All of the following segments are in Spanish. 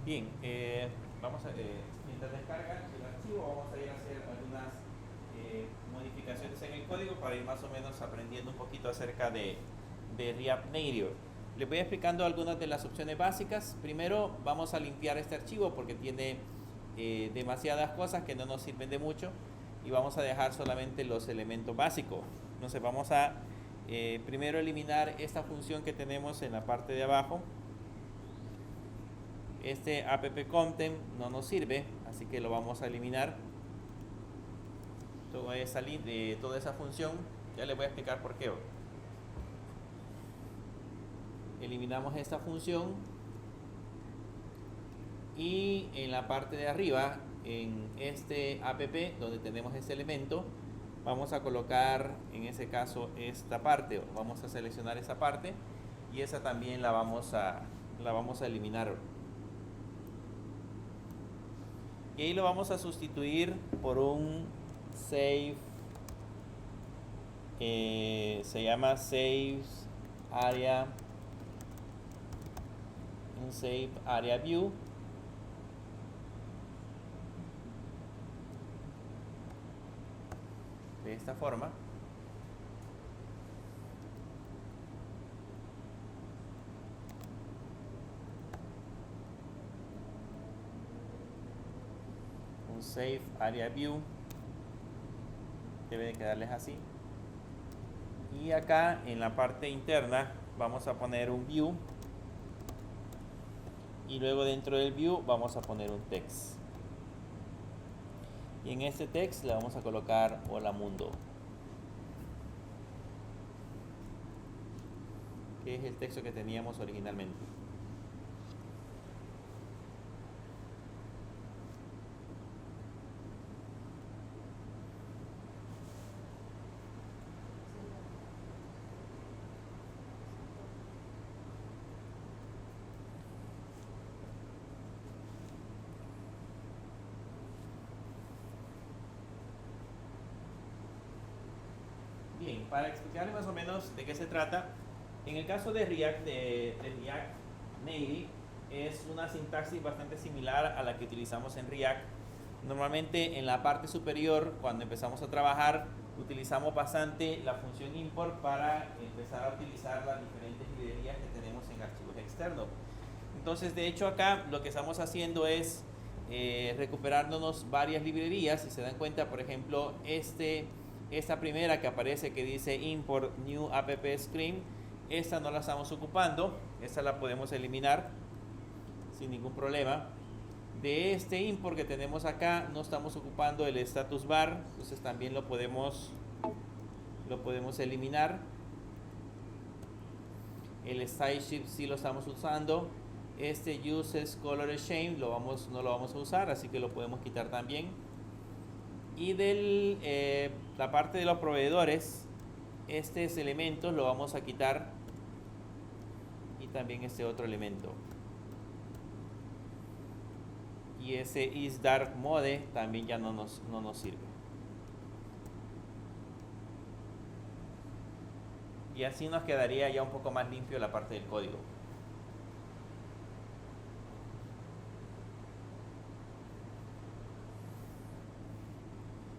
Bien, mientras descarga el archivo, vamos a ir a hacer algunas modificaciones en el código para ir más o menos aprendiendo un poquito acerca de React Native. Les voy explicando algunas de las opciones básicas. Primero vamos a limpiar este archivo porque tiene demasiadas cosas que no nos sirven de mucho y vamos a dejar solamente los elementos básicos. Entonces vamos a primero eliminar esta función que tenemos en la parte de abajo. Este app content no nos sirve, así que lo vamos a eliminar. Toda esa función, ya les voy a explicar por qué. Eliminamos esta función y en la parte de arriba, en este app donde tenemos este elemento, vamos a colocar en ese caso esta parte. Vamos a seleccionar esa parte y esa también la vamos a eliminar. Y ahí lo vamos a sustituir por un save, se llama saves area, un save area view. De esta forma. Un save area view. Debe de quedarles así. Y acá en la parte interna vamos a poner un view. Y luego dentro del view vamos a poner un text. Y en este text le vamos a colocar hola mundo, que es el texto que teníamos originalmente. Bien, para explicarles más o menos de qué se trata, en el caso de React, de React Native, es una sintaxis bastante similar a la que utilizamos en React. Normalmente en la parte superior, cuando empezamos a trabajar, utilizamos bastante la función import para empezar a utilizar las diferentes librerías que tenemos en archivos externos. Entonces, de hecho, acá lo que estamos haciendo es recuperándonos varias librerías. Si se dan cuenta, por ejemplo, esta primera que aparece que dice import new app screen, esta no la estamos ocupando, esta la podemos eliminar sin ningún problema. De este import que tenemos acá no estamos ocupando el status bar, entonces también lo podemos eliminar. El style sheet sí lo estamos usando. Este uses color shame no lo vamos a usar, así que lo podemos quitar también. Y de la parte de los proveedores, estos elementos lo vamos a quitar y también este otro elemento. Y ese is dark mode también ya no nos sirve. Y así nos quedaría ya un poco más limpio la parte del código.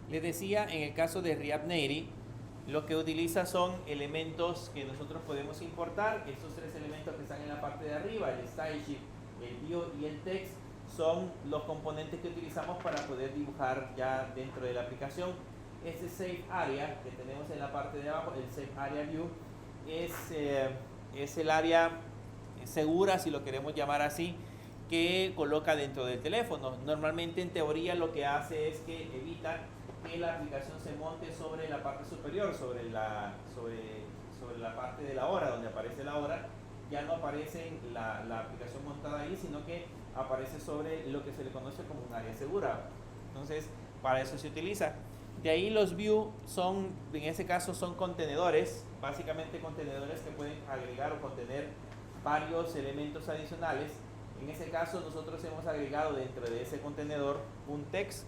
Les decía, en el caso de React Native, lo que utiliza son elementos que nosotros podemos importar. Estos tres elementos que están en la parte de arriba, el style sheet, el bio y el text, son los componentes que utilizamos para poder dibujar ya dentro de la aplicación. Este save area que tenemos en la parte de abajo, el save area view, es el área segura, si lo queremos llamar así, que coloca dentro del teléfono. Normalmente, en teoría, lo que hace es que evita que la aplicación se monte sobre la parte superior, sobre la parte de la hora, donde aparece la hora. Ya no aparece la aplicación montada ahí, sino que aparece sobre lo que se le conoce como un área segura. Entonces, para eso se utiliza. De ahí los view son, en ese caso, son contenedores, básicamente contenedores que pueden agregar o contener varios elementos adicionales. En ese caso, nosotros hemos agregado dentro de ese contenedor un text.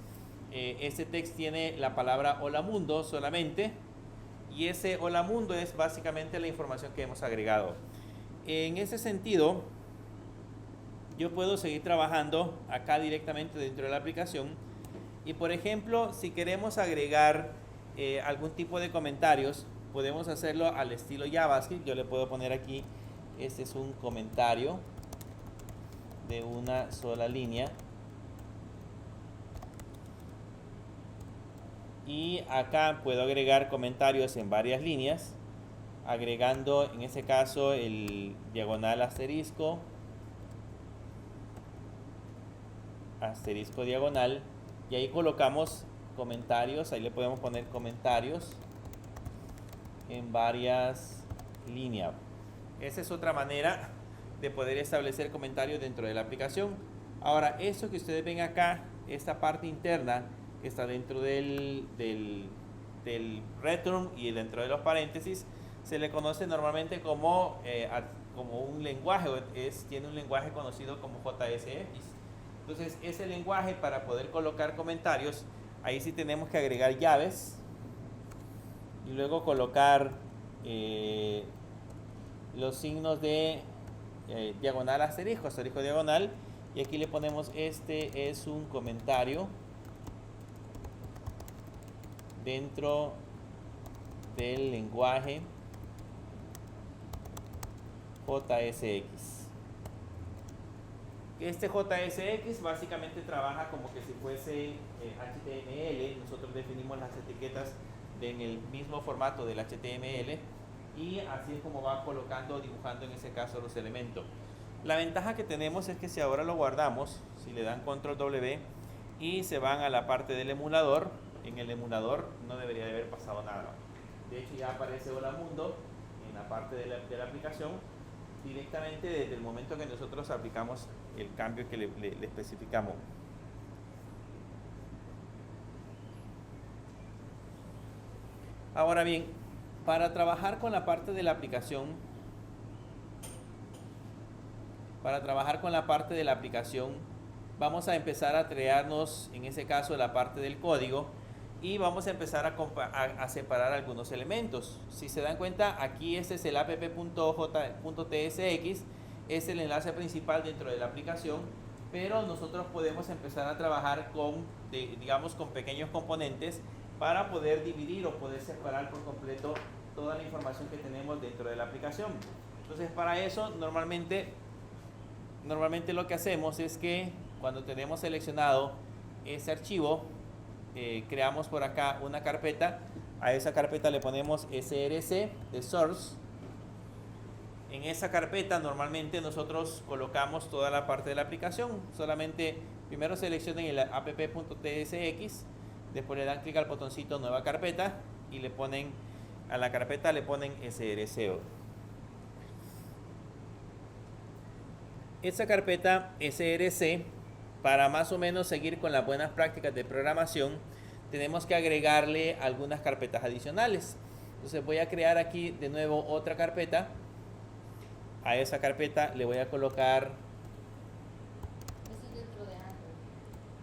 Este text tiene la palabra hola mundo solamente, y ese hola mundo es básicamente la información que hemos agregado. En ese sentido, yo puedo seguir trabajando acá directamente dentro de la aplicación. Y por ejemplo, si queremos agregar algún tipo de comentarios, podemos hacerlo al estilo JavaScript. Yo le puedo poner aquí, este es un comentario de una sola línea. Y acá puedo agregar comentarios en varias líneas, agregando en ese caso el diagonal asterisco, asterisco diagonal, y ahí colocamos comentarios. Ahí le podemos poner comentarios en varias líneas. Esa es otra manera de poder establecer comentarios dentro de la aplicación. Ahora, eso que ustedes ven acá, esta parte interna que está dentro del return y dentro de los paréntesis, se le conoce normalmente como un lenguaje, tiene un lenguaje conocido como JSX. Entonces, ese lenguaje, para poder colocar comentarios, ahí sí tenemos que agregar llaves y luego colocar los signos de diagonal asterisco, asterisco diagonal, y aquí le ponemos este es un comentario dentro del lenguaje JSX. Este JSX básicamente trabaja como que si fuese HTML. Nosotros definimos las etiquetas en el mismo formato del HTML y así es como va colocando o dibujando en ese caso los elementos. La ventaja que tenemos es que si ahora lo guardamos, si le dan control W y se van a la parte del emulador, en el emulador no debería de haber pasado nada. De hecho ya aparece Hola Mundo en la parte de la aplicación directamente desde el momento que nosotros aplicamos el cambio que le especificamos. Ahora bien, para trabajar con la parte de la aplicación, vamos a empezar a crearnos, en ese caso, la parte del código y vamos a empezar a separar algunos elementos. Si se dan cuenta, aquí este es el app.tsx, es el enlace principal dentro de la aplicación, pero nosotros podemos empezar a trabajar con pequeños componentes para poder dividir o poder separar por completo toda la información que tenemos dentro de la aplicación. Entonces, para eso normalmente lo que hacemos es que cuando tenemos seleccionado ese archivo, creamos por acá una carpeta. A esa carpeta le ponemos src de source. En esa carpeta normalmente nosotros colocamos toda la parte de la aplicación. Solamente primero seleccionen el app.tsx, después le dan clic al botoncito nueva carpeta y le ponen a la carpeta src. Esa carpeta src, para más o menos seguir con las buenas prácticas de programación, tenemos que agregarle algunas carpetas adicionales. Entonces voy a crear aquí de nuevo otra carpeta. A esa carpeta le voy a colocar... ¿Eso es dentro de Android?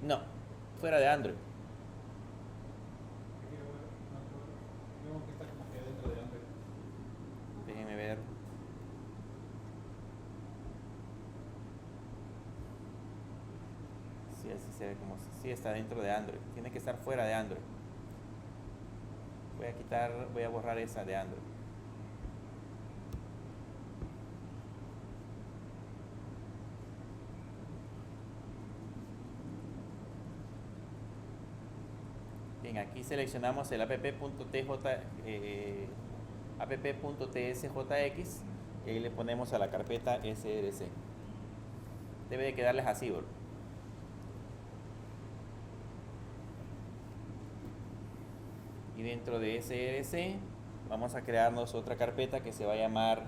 No, fuera de Android. Déjenme ver. Sí, así se ve como si está dentro de Android. Tiene que estar fuera de Android. Voy a borrar esa de Android. Bien, aquí seleccionamos el app.tsjx y ahí le ponemos a la carpeta src. Debe de quedarles así, ¿verdad? Y dentro de src vamos a crearnos otra carpeta que se va a llamar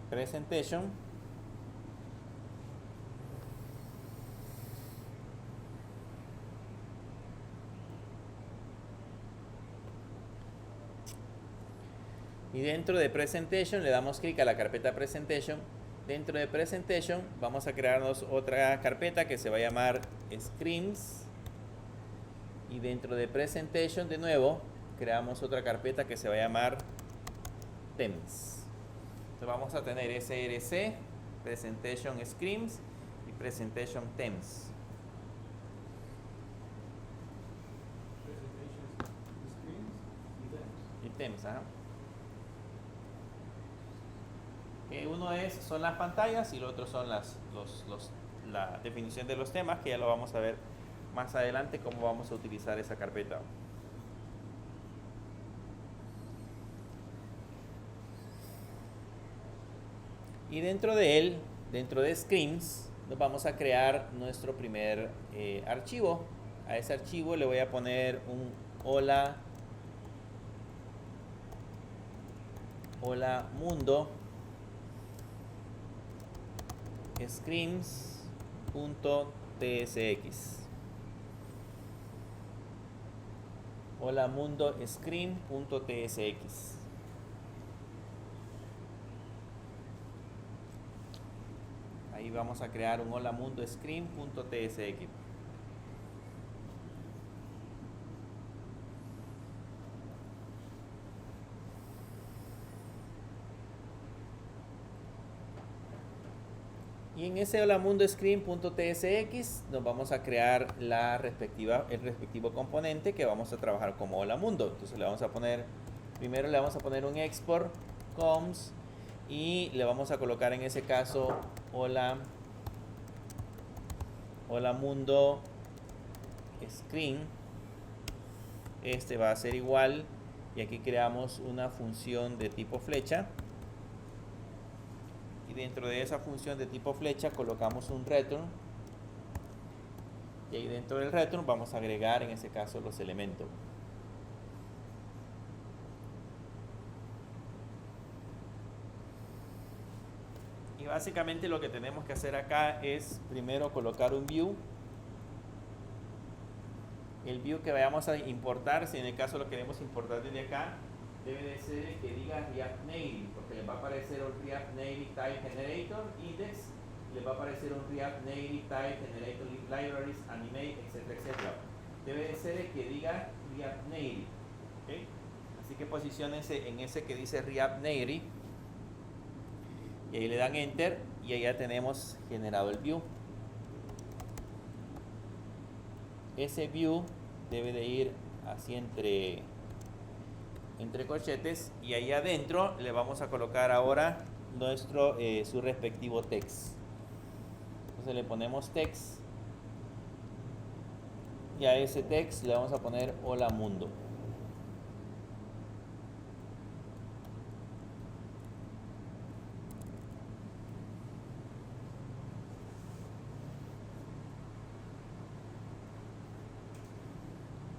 presentation. Y dentro de presentation le damos clic a la carpeta presentation. Dentro de presentation vamos a crearnos otra carpeta que se va a llamar screens. Y dentro de presentation de nuevo creamos otra carpeta que se va a llamar themes. Entonces vamos a tener SRC, Presentation Screens y Presentation Themes. Y themes, ajá. Uno son las pantallas y el otro son la definición de los temas, que ya lo vamos a ver más adelante cómo vamos a utilizar esa carpeta. Y dentro de él, dentro de Screens, nos vamos a crear nuestro primer archivo. A ese archivo le voy a poner un hola mundo screens.tsx. Hola mundo screen.tsx. Ahí vamos a crear un hola mundo screen.tsx. Y en ese hola mundo screen.tsx nos vamos a crear el respectivo componente que vamos a trabajar como hola mundo. Entonces primero le vamos a poner un export coms y le vamos a colocar en ese caso hola mundo screen. Este va a ser igual y aquí creamos una función de tipo flecha. Y dentro de esa función de tipo flecha colocamos un return. Y ahí dentro del return vamos a agregar en ese caso los elementos. Y básicamente lo que tenemos que hacer acá es primero colocar un view. El view que vayamos a importar, si en el caso lo queremos importar desde acá, debe de ser el que diga React Native, porque les va a aparecer un React Native Type Generator Index, les va a aparecer un React Native Type Generator Libraries, Animate, etcétera, etcétera. Debe de ser el que diga React Native. ¿Okay? Así que posiciónense en ese que dice React Native y ahí le dan Enter y ahí ya tenemos generado el view. Ese view debe de ir así entre corchetes y ahí adentro le vamos a colocar ahora su respectivo text. Entonces le ponemos text y a ese text le vamos a poner hola mundo.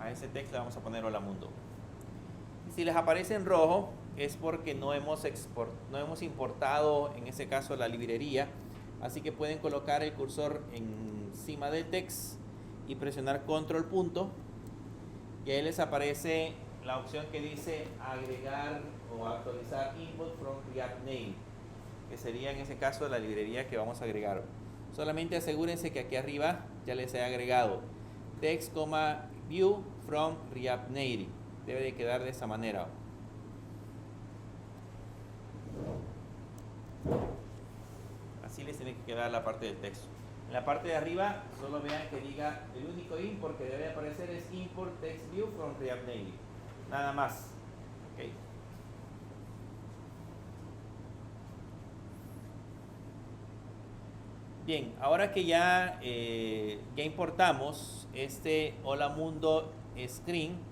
A ese text le vamos a poner hola mundo. Si les aparece en rojo es porque no hemos importado en ese caso la librería, así que pueden colocar el cursor encima del text y presionar control punto y ahí les aparece la opción que dice agregar o actualizar input from React Native, que sería en ese caso la librería que vamos a agregar. Solamente asegúrense que aquí arriba ya les he agregado text, view from React Native. Debe de quedar de esa manera. Así les tiene que quedar la parte del texto. En la parte de arriba solo vean que diga el único import que debe aparecer es import text view from React Native. Nada más. Okay. Bien, ahora que ya importamos este hola mundo screen,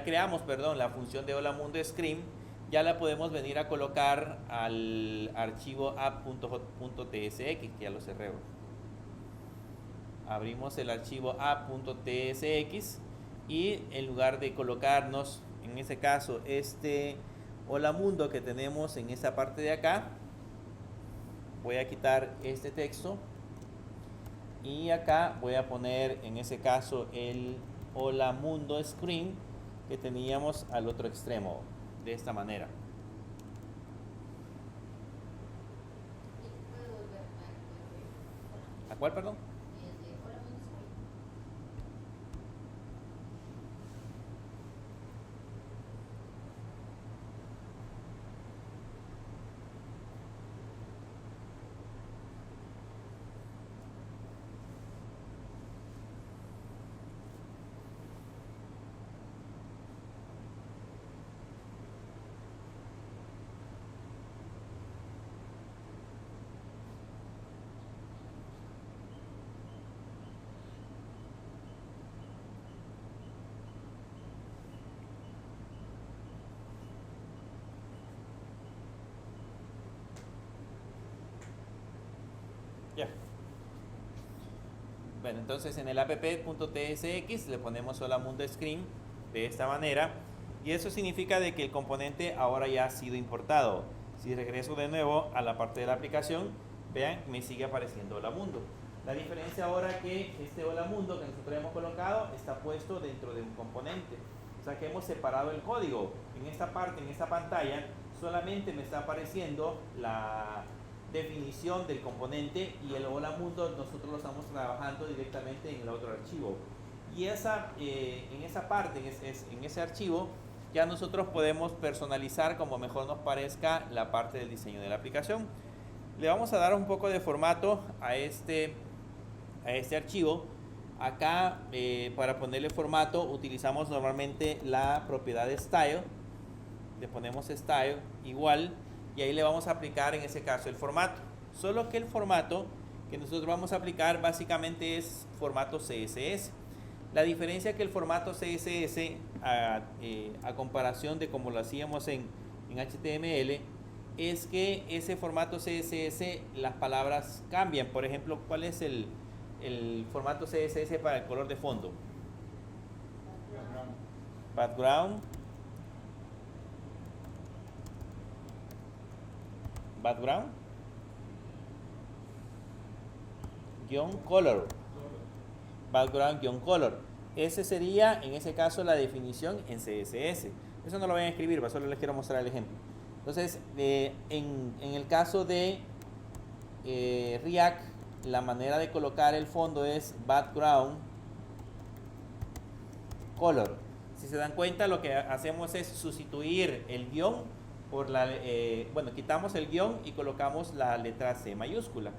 creamos la función de hola mundo screen, ya la podemos venir a colocar al archivo app.tsx, que ya lo cerré. Abrimos el archivo app.tsx y en lugar de colocarnos en ese caso este hola mundo que tenemos en esa parte de acá, voy a quitar este texto y acá voy a poner en ese caso el hola mundo screen que teníamos al otro extremo, de esta manera. ¿A cuál, perdón? Bueno, entonces en el app.tsx le ponemos Hola Mundo Screen de esta manera, y eso significa de que el componente ahora ya ha sido importado. Si regreso de nuevo a la parte de la aplicación, vean, me sigue apareciendo Hola Mundo. La diferencia ahora que este Hola Mundo que nosotros hemos colocado está puesto dentro de un componente. O sea que hemos separado el código. En esta parte, en esta pantalla, solamente me está apareciendo la definición del componente, y el Hola Mundo nosotros lo estamos trabajando directamente en el otro archivo. Y en esa parte, en ese archivo, ya nosotros podemos personalizar como mejor nos parezca la parte del diseño de la aplicación. Le vamos a dar un poco de formato a este archivo. Acá para ponerle formato utilizamos normalmente la propiedad de style. Le ponemos style igual, y ahí le vamos a aplicar en ese caso el formato. Solo que el formato que nosotros vamos a aplicar básicamente es formato CSS. La diferencia que el formato CSS a comparación de como lo hacíamos en HTML es que ese formato CSS las palabras cambian. Por ejemplo, ¿cuál es el formato CSS para el color de fondo? Background. Background color. Background color. Ese sería en ese caso la definición en CSS. Eso no lo voy a escribir, solo les quiero mostrar el ejemplo. Entonces en el caso de React, la manera de colocar el fondo es background color. Si se dan cuenta, lo que hacemos es sustituir el guión por quitamos el guión y colocamos la letra C mayúscula.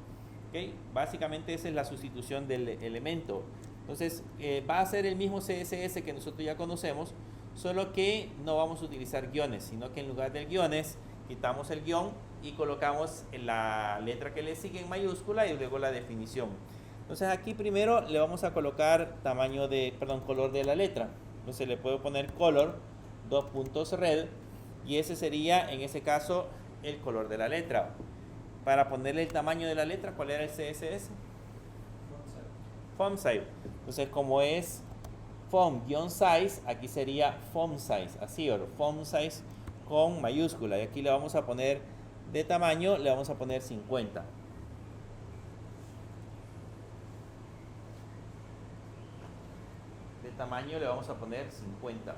¿Okay? Básicamente esa es la sustitución del elemento. Entonces va a ser el mismo CSS que nosotros ya conocemos, solo que no vamos a utilizar guiones, sino que en lugar de guiones quitamos el guión y colocamos la letra que le sigue en mayúscula y luego la definición. Entonces aquí primero le vamos a colocar color de la letra. Entonces le puedo poner color, red, y ese sería en ese caso el color de la letra. Para ponerle el tamaño de la letra, ¿cuál era el CSS? Font size. Entonces como es font-size, aquí sería font size, así, o font size con mayúscula, y aquí le vamos a poner de tamaño, le vamos a poner 50. De tamaño le vamos a poner 50.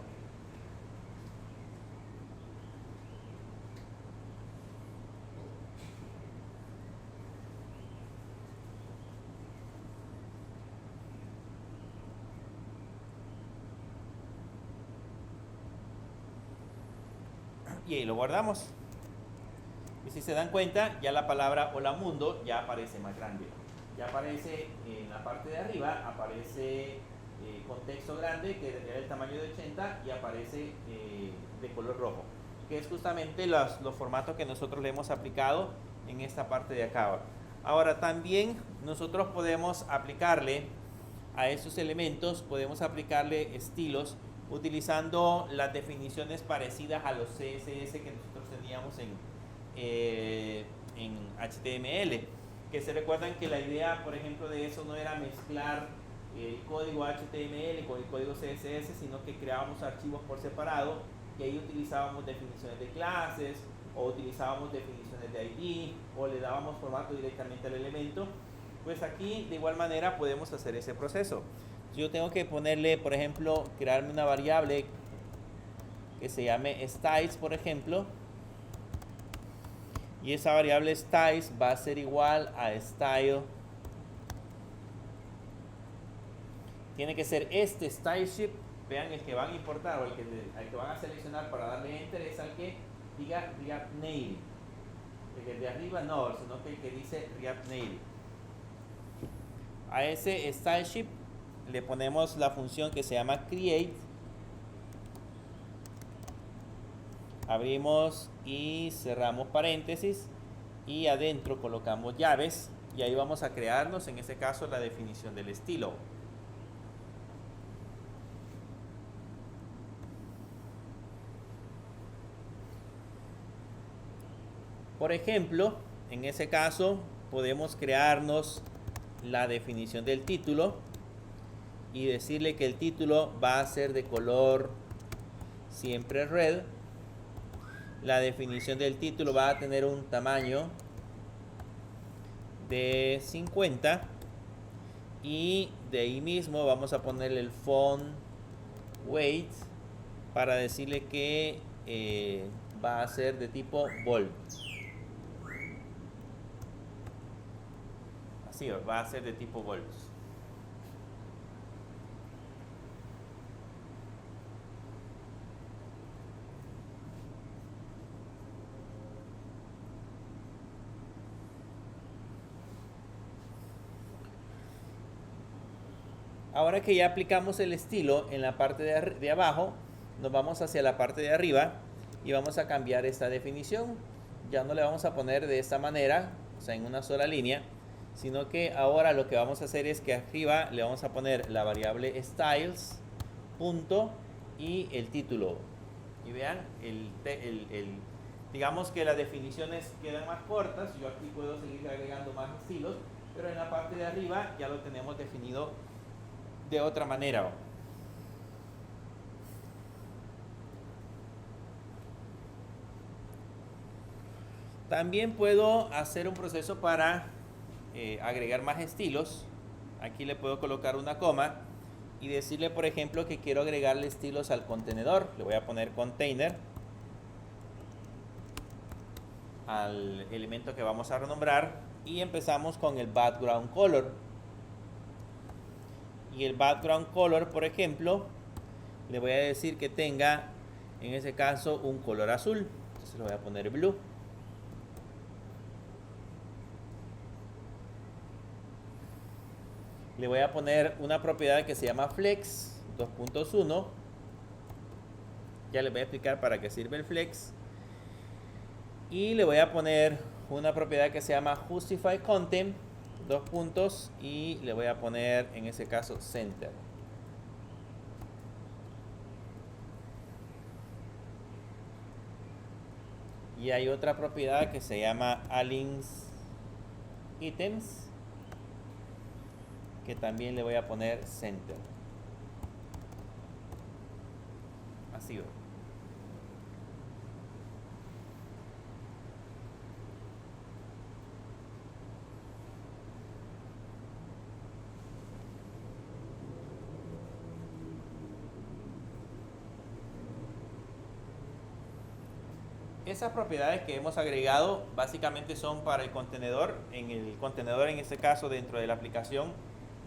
Y ahí lo guardamos. Y si se dan cuenta, ya la palabra Hola Mundo ya aparece más grande. Ya aparece en la parte de arriba, aparece con texto grande, que es el tamaño de 80, y aparece de color rojo, que es justamente los formatos que nosotros le hemos aplicado en esta parte de acá. Ahora también nosotros podemos aplicarle a estos elementos, podemos aplicarle estilos utilizando las definiciones parecidas a los CSS que nosotros teníamos en HTML, que se recuerdan que la idea, por ejemplo, de eso no era mezclar el código HTML con el código CSS, sino que creábamos archivos por separado, y ahí utilizábamos definiciones de clases, o utilizábamos definiciones de ID, o le dábamos formato directamente al elemento. Pues aquí de igual manera podemos hacer ese proceso. Yo tengo que ponerle, por ejemplo, crearme una variable que se llame styles, por ejemplo, y esa variable styles va a ser igual a style. Tiene que ser este styleship, vean, el que van a importar o el que van a seleccionar para darle enter es al que diga React Native. El de arriba no, sino que el que dice React Native. A ese styleship le ponemos la función que se llama create. Abrimos y cerramos paréntesis, y adentro colocamos llaves, y ahí vamos a crearnos en este caso la definición del estilo. Por ejemplo, en ese caso podemos crearnos la definición del título y decirle que el título va a ser de color siempre red. La definición del título va a tener un tamaño de 50 y de ahí mismo vamos a ponerle el font weight para decirle que va a ser de tipo bold. Así va a ser de tipo bold. Ahora que ya aplicamos el estilo en la parte de abajo, nos vamos hacia la parte de arriba y vamos a cambiar esta definición. Ya no le vamos a poner de esta manera, o sea, en una sola línea, sino que ahora lo que vamos a hacer es que arriba le vamos a poner la variable styles, punto, y el título. Y vean, digamos que las definiciones quedan más cortas. Yo aquí puedo seguir agregando más estilos, pero en la parte de arriba ya lo tenemos definido de otra manera. También puedo hacer un proceso para agregar más estilos. Aquí le puedo colocar una coma y decirle, por ejemplo, que quiero agregarle estilos al contenedor. Le voy a poner container al elemento que vamos a renombrar y empezamos con el background color. Y el background color, por ejemplo, le voy a decir que tenga, en ese caso, un color azul. Entonces le voy a poner blue. Le voy a poner una propiedad que se llama flex 2.1. Ya les voy a explicar para qué sirve el flex. Y le voy a poner una propiedad que se llama justify content, 2 puntos, y le voy a poner en ese caso center. Y hay otra propiedad que se llama align items, que también le voy a poner center. Así va. Esas propiedades que hemos agregado básicamente son para el contenedor. En el contenedor, en este caso, dentro de la aplicación,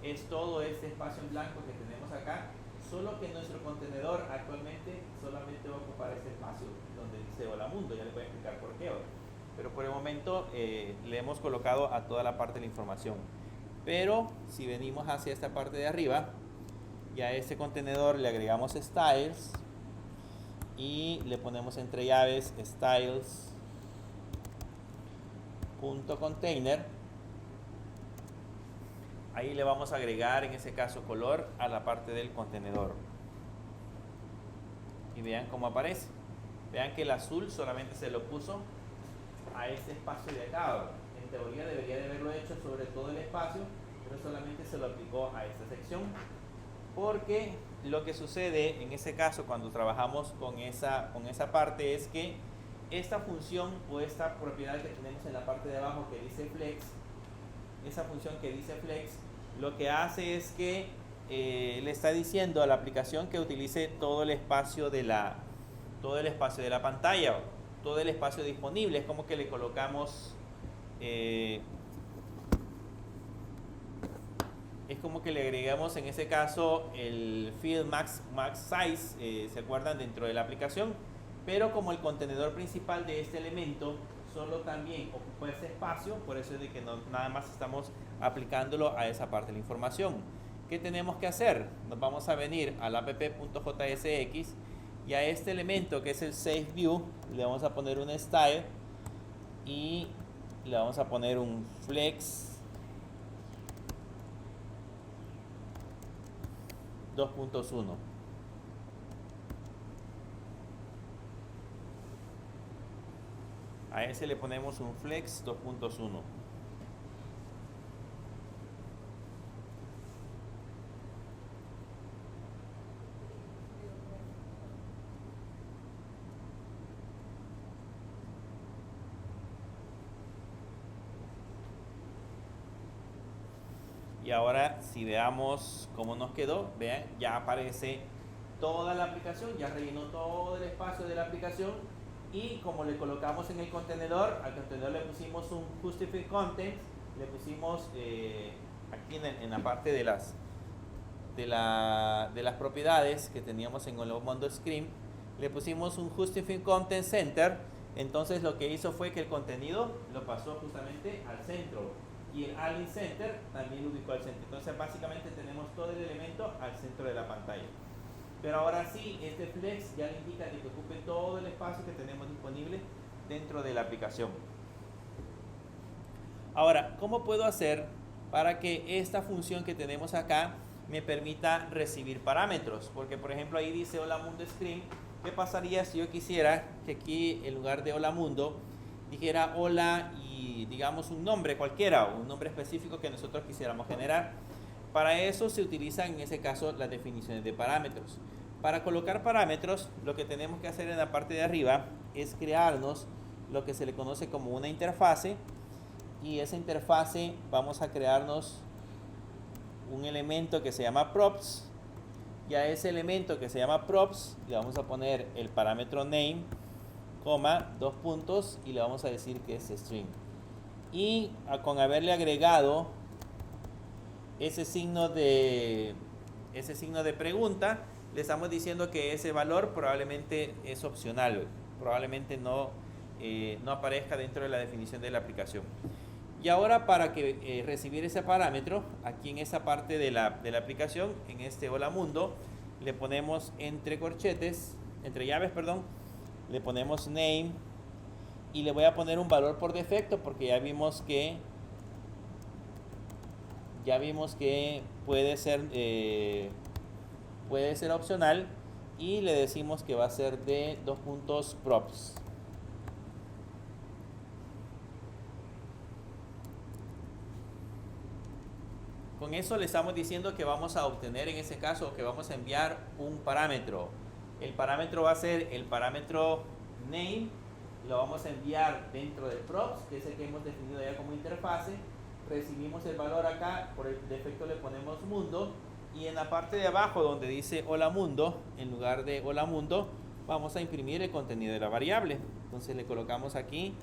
es todo este espacio en blanco que tenemos acá, solo que nuestro contenedor actualmente solamente va a ocupar este espacio donde dice hola mundo. Ya les voy a explicar por qué ahora. Pero por el momento le hemos colocado a toda la parte de la información. Pero si venimos hacia esta parte de arriba, ya a este contenedor le agregamos styles y le ponemos entre llaves styles.container. Ahí le vamos a agregar en ese caso color a la parte del contenedor. Y vean cómo aparece. Vean que el azul solamente se lo puso a este espacio de acá. En teoría debería de haberlo hecho sobre todo el espacio, pero solamente se lo aplicó a esta sección. Porque lo que sucede en ese caso cuando trabajamos con esa parte es que esta función o esta propiedad que tenemos en la parte de abajo que dice flex, esa función que dice flex, lo que hace es que le está diciendo a la aplicación que utilice todo el espacio de la pantalla, todo el espacio disponible. Es como que le colocamos es como que le agregamos en ese caso el field max size, ¿se acuerdan? Dentro de la aplicación, pero como el contenedor principal de este elemento solo también ocupa ese espacio, por eso es de que no, nada más estamos aplicándolo a esa parte de la información. ¿Qué tenemos que hacer? Nos vamos a venir al app.jsx y a este elemento que es el Safe View le vamos a poner un style y le vamos a poner un flex 2.1. A ese le ponemos un flex 2.1. Y ahora si veamos cómo nos quedó, vean, ya aparece toda la aplicación, ya rellenó todo el espacio de la aplicación. Y como le colocamos en el contenedor, al contenedor le pusimos un Justified Content, le pusimos aquí en la parte de las propiedades que teníamos en el Olamundo Screen, le pusimos un Justified Content Center. Entonces lo que hizo fue que el contenido lo pasó justamente al centro y el Align Center también lo ubicó al centro. Entonces básicamente tenemos todo el elemento al centro de la pantalla. Pero ahora sí, este flex ya le indica de que ocupe todo el espacio que tenemos disponible dentro de la aplicación. Ahora, ¿cómo puedo hacer para que esta función que tenemos acá me permita recibir parámetros? Porque por ejemplo ahí dice Hola Mundo Screen. ¿Qué pasaría si yo quisiera que aquí en lugar de Hola Mundo dijera hola y digamos un nombre cualquiera o un nombre específico que nosotros quisiéramos generar? Para eso se utilizan en ese caso las definiciones de parámetros. Para colocar parámetros, lo que tenemos que hacer en la parte de arriba es crearnos lo que se le conoce como una interfase, y esa interfase vamos a crearnos un elemento que se llama props, y a ese elemento que se llama props le vamos a poner el parámetro name, coma, 2 puntos, y le vamos a decir que es string. Y con haberle agregado ese signo de pregunta, le estamos diciendo que ese valor probablemente es opcional, probablemente no aparezca dentro de la definición de la aplicación. Y ahora para que recibir ese parámetro, aquí en esa parte de la aplicación, en este Hola Mundo, le ponemos entre llaves, le ponemos name, y le voy a poner un valor por defecto porque ya vimos que puede ser opcional, y le decimos que va a ser de 2 puntos props. Con eso le estamos diciendo que vamos a obtener, en ese caso, que vamos a enviar un parámetro. El parámetro va a ser el parámetro name, lo vamos a enviar dentro del props, que es el que hemos definido ya como interfase. Recibimos el valor acá, por el defecto le ponemos mundo, y en la parte de abajo donde dice Hola Mundo, en lugar de Hola Mundo, vamos a imprimir el contenido de la variable. Entonces le colocamos aquí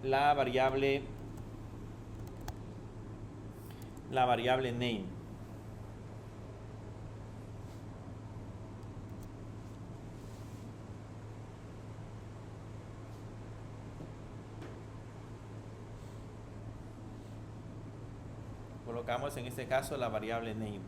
la variable name. Colocamos en este caso la variable name.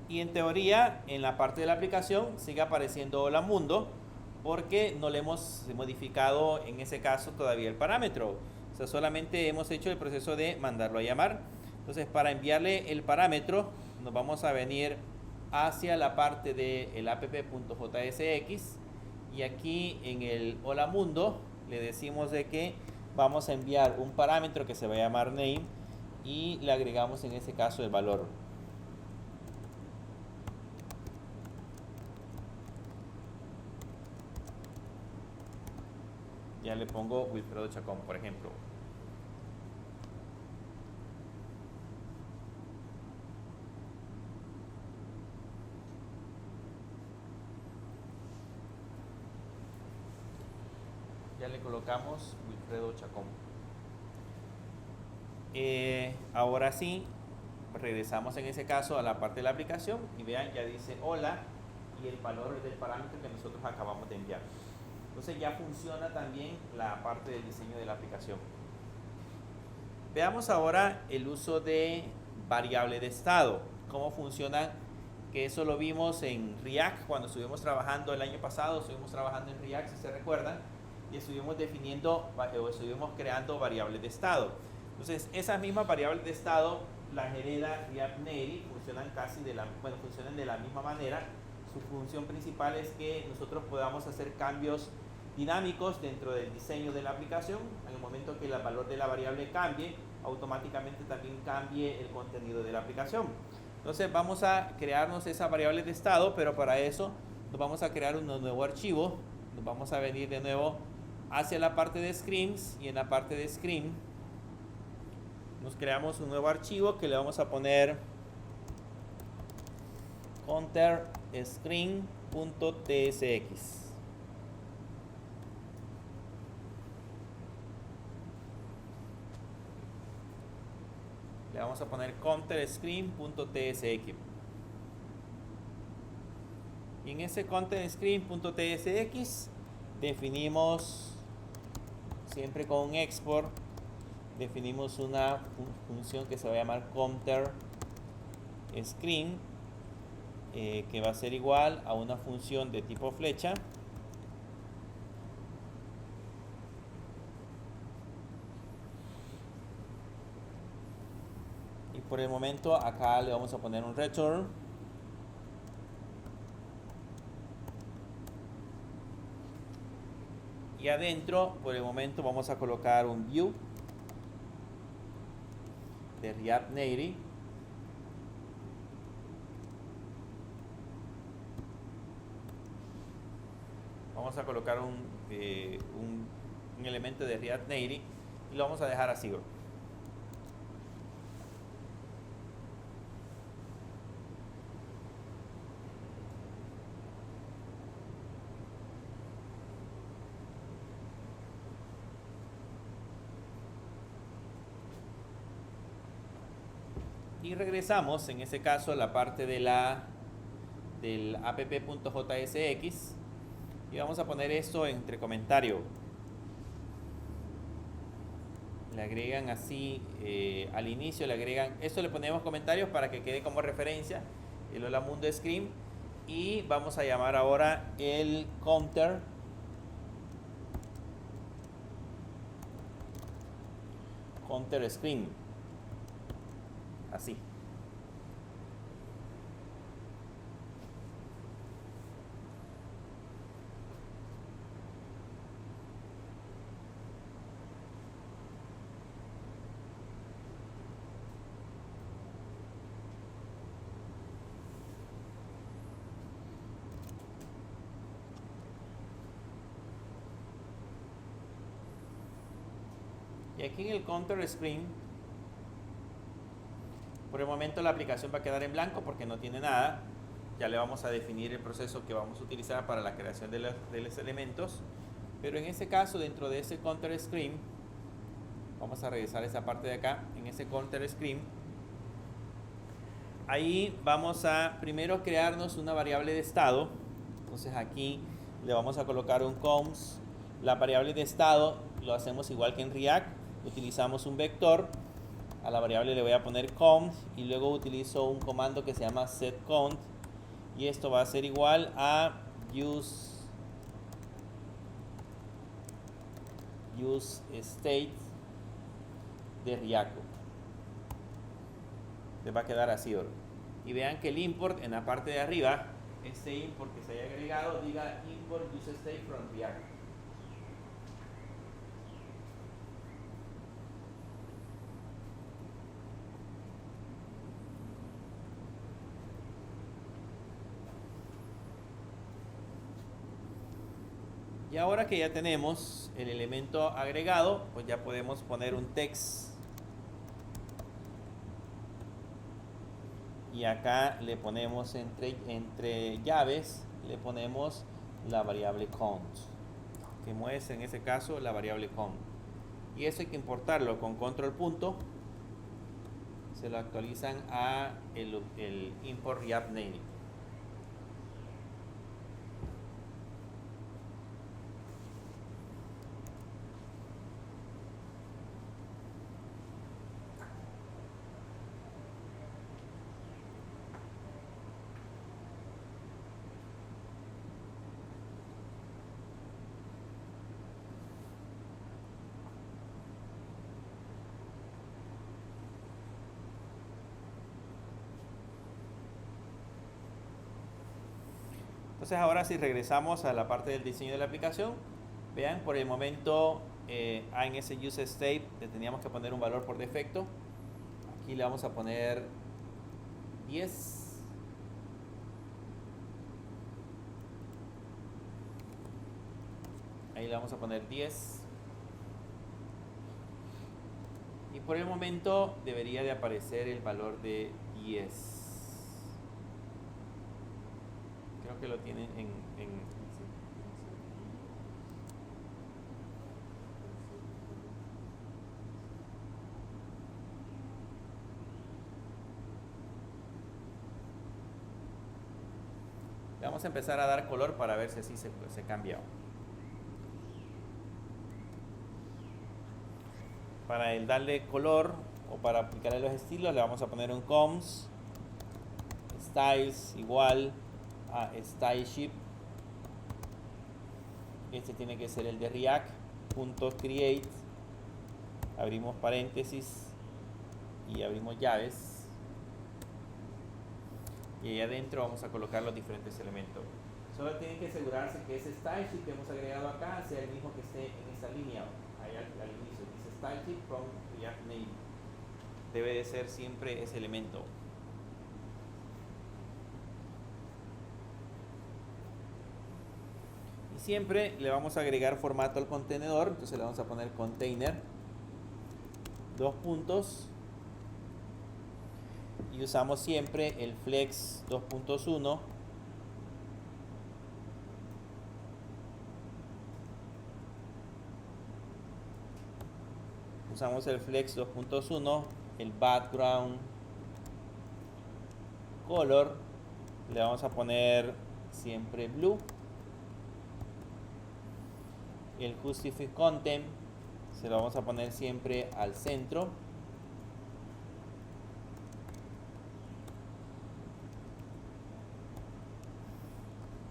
Y en teoría, en la parte de la aplicación sigue apareciendo Hola Mundo, porque no le hemos modificado en ese caso todavía el parámetro. O sea, solamente hemos hecho el proceso de mandarlo a llamar. Entonces, para enviarle el parámetro, nos vamos a venir hacia la parte del app.jsx, y aquí en el Hola Mundo le decimos de que vamos a enviar un parámetro que se va a llamar name, y le agregamos en este caso el valor. Ya le pongo Wilfredo Chacón, por ejemplo. Ya le colocamos Wilfredo Chacón. Ahora sí, regresamos en ese caso a la parte de la aplicación, y vean, ya dice hola y el valor del parámetro que nosotros acabamos de enviar. Entonces ya funciona también la parte del diseño de la aplicación. Veamos ahora el uso de variable de estado. Cómo funciona, que eso lo vimos en React cuando estuvimos trabajando el año pasado. Estuvimos trabajando en React, si se recuerdan, y estuvimos definiendo o estuvimos creando variables de estado. Entonces esas mismas variables de estado las hereda React Native, funcionan funcionan de la misma manera. Su función principal es que nosotros podamos hacer cambios dinámicos dentro del diseño de la aplicación. En el momento que el valor de la variable cambie, automáticamente también cambie el contenido de la aplicación. Entonces vamos a crearnos esa variable de estado, pero para eso nos vamos a crear un nuevo archivo. Nos vamos a venir de nuevo hacia la parte de screens, y en la parte de screen nos creamos un nuevo archivo que le vamos a poner counterscreen.tsx. Le vamos a poner counterscreen.tsx. Y en ese counterscreen.tsx definimos, siempre con un export, definimos una función que se va a llamar counterscreen, que va a ser igual a una función de tipo flecha. Y por el momento acá le vamos a poner un return. Y adentro, por el momento, vamos a colocar un view de React Native. Vamos a colocar un elemento de React Native y lo vamos a dejar así. Y regresamos, en ese caso, a la parte de del app.jsx, y vamos a poner esto entre comentario. Le agregan así, al inicio le agregan, esto le ponemos comentarios para que quede como referencia el Hola Mundo Screen. Y vamos a llamar ahora el counter screen, así. Y aquí en el counter screen, por el momento la aplicación va a quedar en blanco porque no tiene nada. Ya le vamos a definir el proceso que vamos a utilizar para la creación de los elementos. Pero en ese caso, dentro de ese counter screen, vamos a regresar a esa parte de acá. En ese counter screen, ahí vamos a primero crearnos una variable de estado. Entonces aquí le vamos a colocar un const. La variable de estado lo hacemos igual que en React. Utilizamos un vector. A la variable le voy a poner count y luego utilizo un comando que se llama setCount, y esto va a ser igual a useState de React. Les va a quedar así. Y vean que el import en la parte de arriba, este import que se haya agregado, diga import useState from React. Y ahora que ya tenemos el elemento agregado, pues ya podemos poner un text. Y acá le ponemos entre llaves, le ponemos la variable count, que muestra en ese caso la variable count. Y eso hay que importarlo con control punto. Se lo actualizan a el import React Native. Entonces ahora si regresamos a la parte del diseño de la aplicación, vean, por el momento en ese useState le teníamos que poner un valor por defecto. Aquí le vamos a poner 10. Ahí le vamos a poner 10. Y por el momento debería de aparecer el valor de 10. Creo que lo tienen en le vamos a empezar a dar color para ver si así se cambia. Para el darle color o para aplicarle los estilos le vamos a poner un coms styles igual a styleship. Este tiene que ser el de React.create. Abrimos paréntesis y abrimos llaves. Y ahí adentro vamos a colocar los diferentes elementos. Solo tienen que asegurarse que ese styleship que hemos agregado acá sea el mismo que esté en esta línea. Ahí al inicio dice styleship from React Native. Debe de ser siempre ese elemento. Y siempre le vamos a agregar formato al contenedor. Entonces le vamos a poner container, dos puntos. Y usamos siempre el flex 2.1. Usamos el flex 2.1, el background color, le vamos a poner siempre blue. El justify content se lo vamos a poner siempre al centro.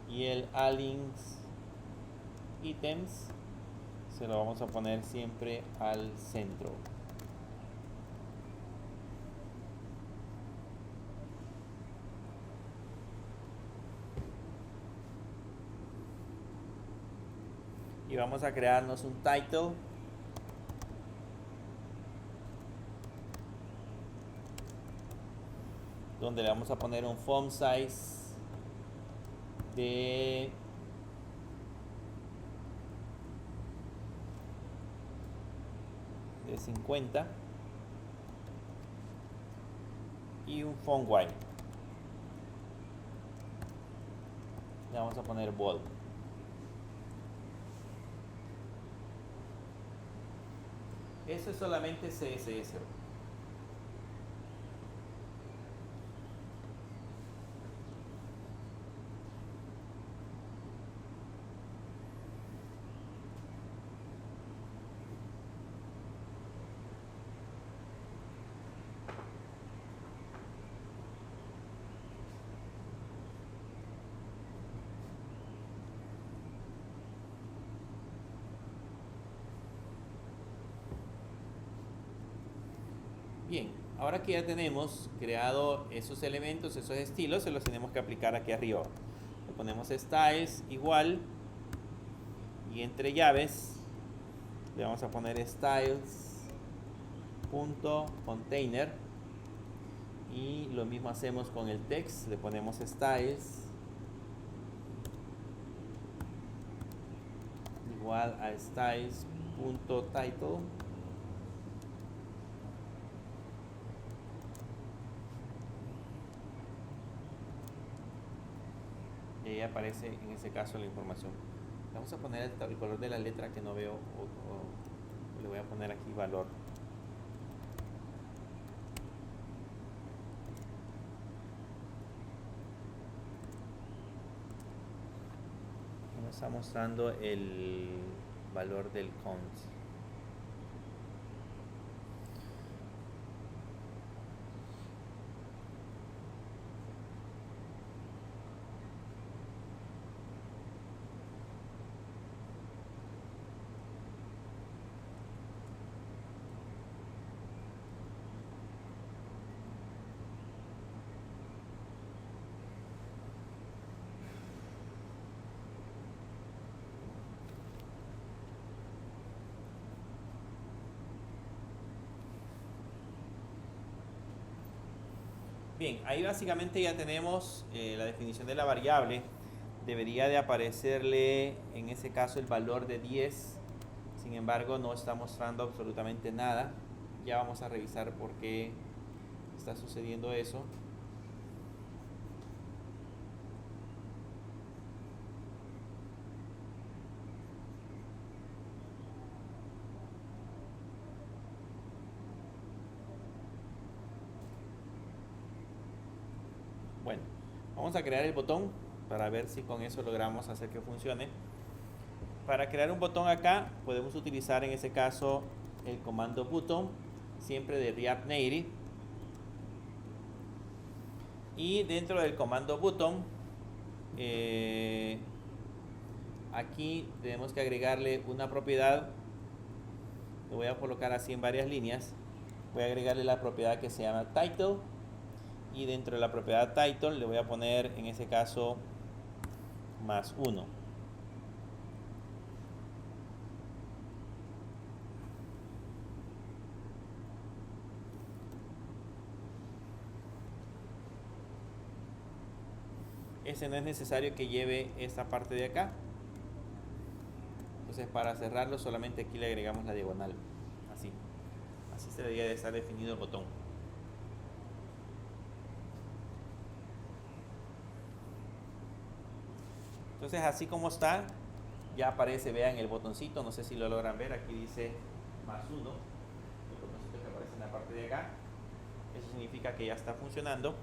Y el aligns items se lo vamos a poner siempre al centro. Y vamos a crearnos un title. Donde le vamos a poner un font size de 50 y un font white. Le vamos a poner bold. Eso es solamente CSS. Bien, ahora que ya tenemos creado esos elementos, esos estilos, se los tenemos que aplicar aquí arriba. Le ponemos styles igual y entre llaves le vamos a poner styles.container y lo mismo hacemos con el text, le ponemos styles igual a styles.title. Y ahí aparece en ese caso la información. Vamos a poner el color de la letra que no veo, o le voy a poner aquí valor. Nos está mostrando el valor del count. Bien, ahí básicamente ya tenemos la definición de la variable. debería de aparecerle en ese caso el valor de 10. Sin embargo, no está mostrando absolutamente nada. Ya vamos a revisar por qué está sucediendo eso. Bueno, vamos a crear el botón para ver si con eso logramos hacer que funcione. Para crear un botón acá podemos utilizar en ese caso el comando button, siempre de React Native. Y dentro del comando button, aquí tenemos que agregarle una propiedad. Lo voy a colocar así en varias líneas. Voy a agregarle la propiedad que se llama title. Y dentro de la propiedad title le voy a poner en ese caso +1. Ese no es necesario que lleve esta parte de acá. Entonces para cerrarlo solamente aquí le agregamos la diagonal. Así se debería de estar definido el botón. Entonces así como está, ya aparece, vean el botoncito, no sé si lo logran ver, aquí dice +1, el botoncito que aparece en la parte de acá. Eso significa que ya está funcionando.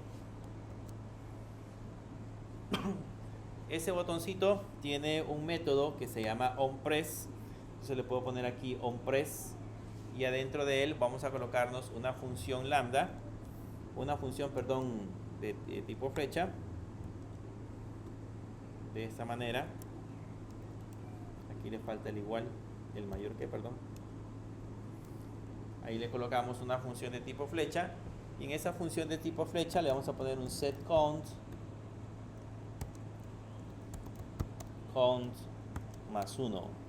Ese botoncito tiene un método que se llama onPress. Entonces le puedo poner aquí onPress y adentro de él vamos a colocarnos una función lambda, de tipo flecha, de esta manera. Aquí le falta el igual, el mayor que, perdón. Ahí le colocamos una función de tipo flecha y en esa función de tipo flecha le vamos a poner un setCount +1.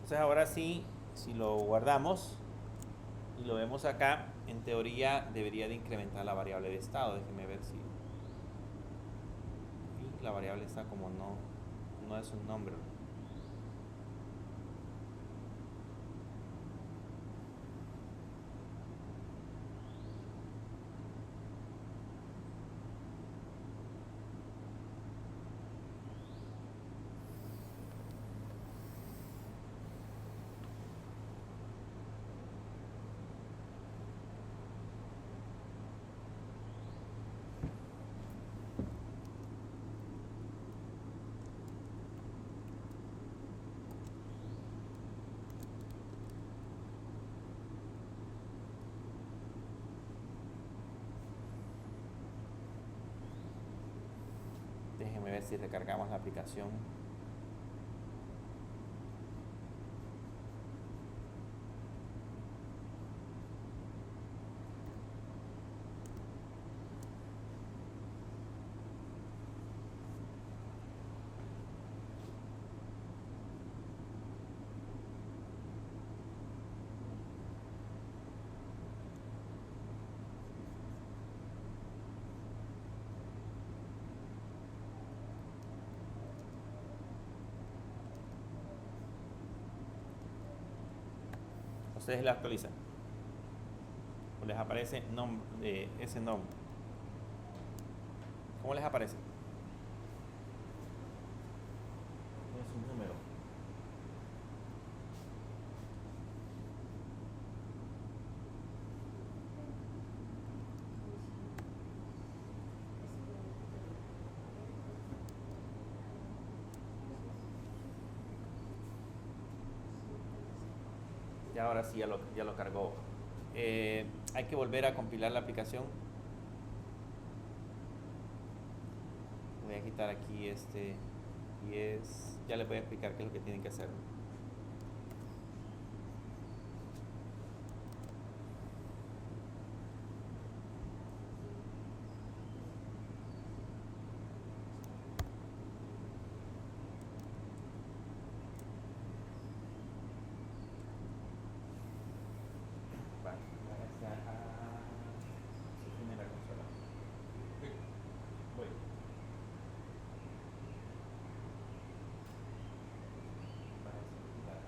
Entonces ahora sí, si lo guardamos y lo vemos acá, en teoría debería de incrementar la variable de estado. Déjenme ver si y la variable está como no es un nombre. Déjenme ver si recargamos la aplicación. Ustedes la actualizan o les aparece ese nombre. ¿Cómo les aparece? Es un número. Ya ahora sí ya lo cargó. Hay que volver a compilar la aplicación. Voy a quitar aquí este 10. Ya les voy a explicar qué es lo que tienen que hacer. Vale, ahora está se tiene la consola. Voy. Para quitar.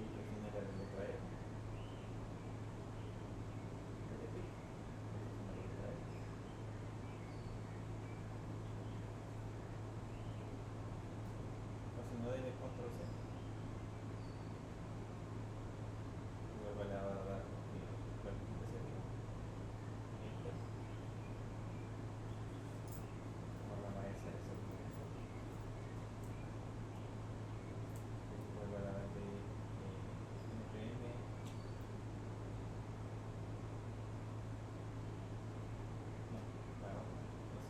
Y presione la letra E. O si no, dele control C. Y vuelve a dar quítese arriba. Enter. Ahora va a hacer eso. Vuelve a dar de npm. No, claro, eso.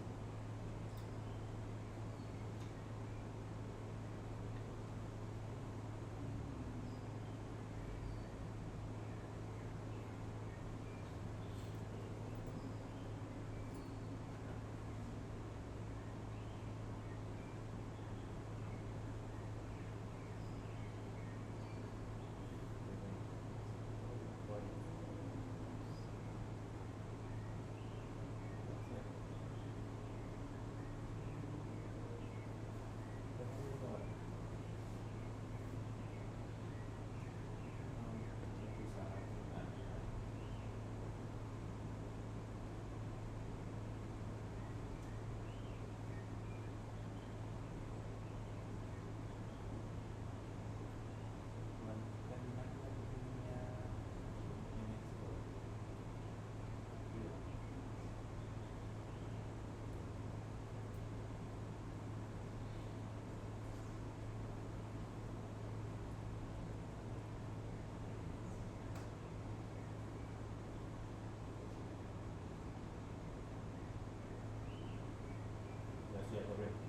La ciudad correcta.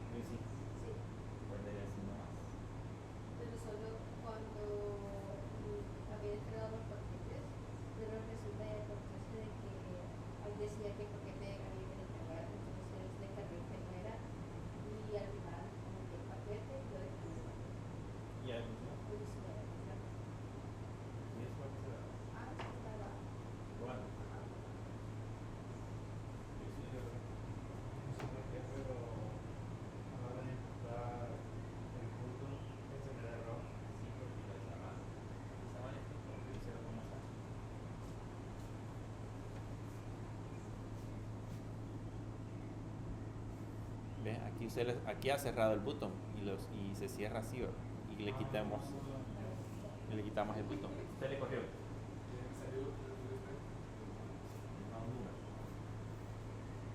Sí, sí. Guardaría así nomás. Pero solo cuando había entregado los paquetes, pero resulta y acontece de que ahí decía que el paquete había que entregar, entonces descargué que no era, y al final como que el paquete lo descargué. ¿Y algo más? Pues sí, era claro. ¿Y eso va a ser? Ah, sí, estaba. Bueno. Ajá. Yo sí, yo creo. No sé por qué, pero a la hora de ejecutar el punto, este me da error. Sí, porque lo llama. Esa vale, porque dice cómo está. Ve, aquí ha cerrado el botón y se cierra así, ¿verdad? Y le quitamos el botón. Usted le corrió. No, nunca.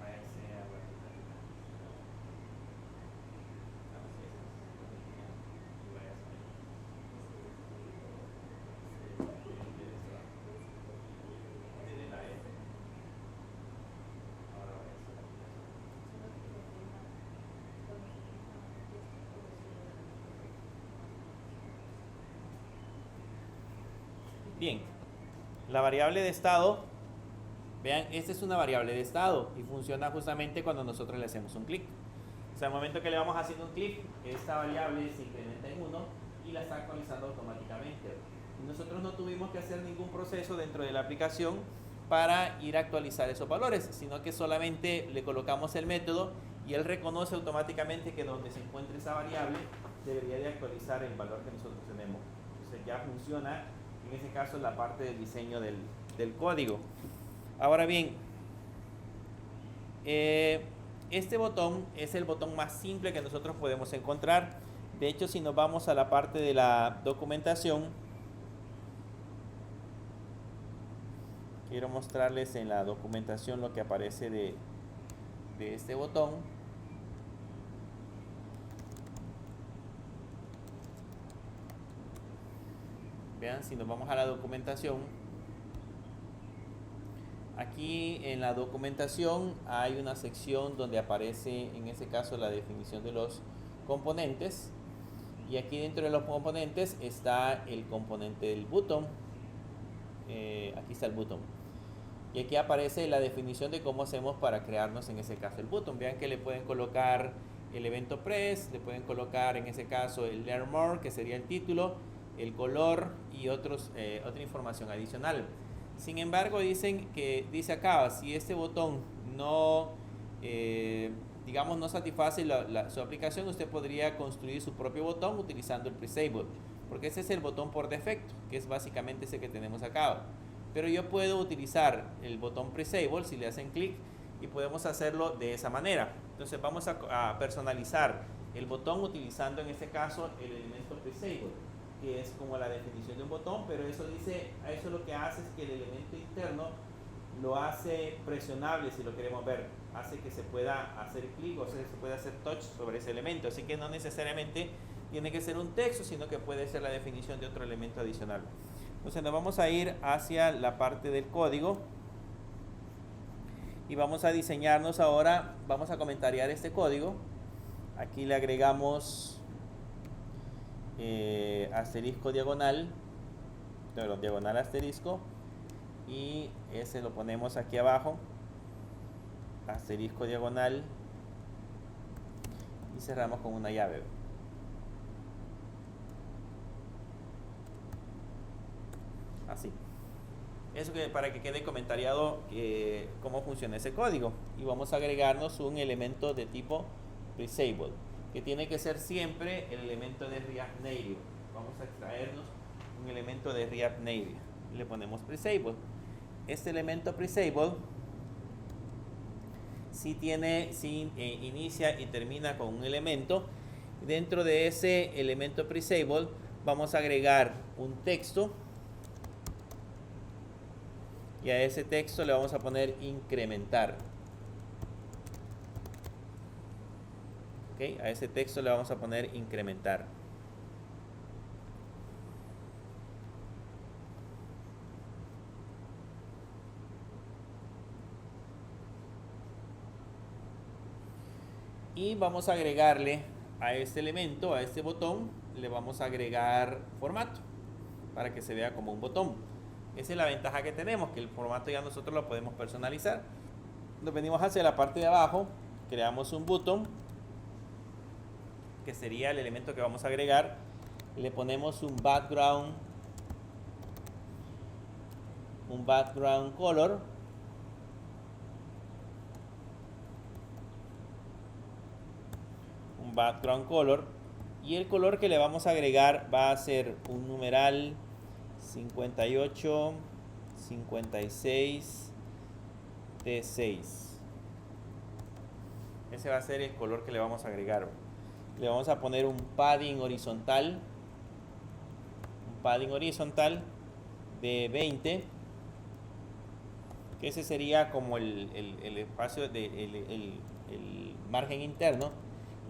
Váyase a ver. Así es. Y váyase ahí. Dele la F. Ahora váyase a la aplicación. Solo que le di una cuando se fija y esto todo se lo Bien, la variable de estado, vean, esta es una variable de estado y funciona justamente cuando nosotros le hacemos un clic. O sea, al momento que le vamos haciendo un clic, esta variable se incrementa en 1 y la está actualizando automáticamente. Y nosotros no tuvimos que hacer ningún proceso dentro de la aplicación para ir a actualizar esos valores, sino que solamente le colocamos el método y él reconoce automáticamente que donde se encuentre esa variable debería de actualizar el valor que nosotros tenemos. Entonces ya funciona en ese caso la parte del diseño del código. Ahora bien, este botón es el botón más simple que nosotros podemos encontrar. De hecho, si nos vamos a la parte de la documentación, quiero mostrarles en la documentación lo que aparece de este botón. Vean, si nos vamos a la documentación, aquí en la documentación hay una sección donde aparece en ese caso la definición de los componentes, y aquí dentro de los componentes está el componente del button. Aquí está el button, y aquí aparece la definición de cómo hacemos para crearnos en ese caso el button. Vean que le pueden colocar el evento press, le pueden colocar en ese caso el learn more, que sería el título, el color y otra información adicional. Sin embargo, dice acá, si este botón no, digamos, no satisface su aplicación, usted podría construir su propio botón utilizando el presable, porque ese es el botón por defecto, que es básicamente ese que tenemos acá. Pero yo puedo utilizar el botón presable si le hacen clic, y podemos hacerlo de esa manera. Entonces vamos a personalizar el botón utilizando en este caso el elemento presable, que es como la definición de un botón, pero eso lo que hace es que el elemento interno lo hace presionable si lo queremos ver, hace que se pueda hacer clic o se pueda hacer touch sobre ese elemento, así que no necesariamente tiene que ser un texto, sino que puede ser la definición de otro elemento adicional. Entonces nos vamos a ir hacia la parte del código y vamos a diseñarnos ahora, vamos a comentariar este código. Aquí le agregamos asterisco diagonal, diagonal asterisco, y ese lo ponemos aquí abajo, asterisco diagonal, y cerramos con una llave. Así. Eso para que quede comentariado cómo funciona ese código. Y vamos a agregarnos un elemento de tipo presable, que tiene que ser siempre el elemento de React Native. Vamos a extraernos un elemento de React Native. Le ponemos presable. Este elemento presable si inicia y termina con un elemento. Dentro de ese elemento presable vamos a agregar un texto, y a ese texto le vamos a poner incrementar. ¿Okay? A ese texto le vamos a poner incrementar. Y vamos a agregarle a este elemento, a este botón, le vamos a agregar formato para que se vea como un botón. Esa es la ventaja que tenemos, que el formato ya nosotros lo podemos personalizar. Nos venimos hacia la parte de abajo, creamos un button, que sería el elemento que vamos a agregar. Le ponemos un background color. Un background color. Y el color que le vamos a agregar va a ser un numeral 58, 56, T6. Ese va a ser el color que le vamos a agregar. Le vamos a poner un padding horizontal. Un padding horizontal de 20. Que ese sería como el espacio, el margen interno.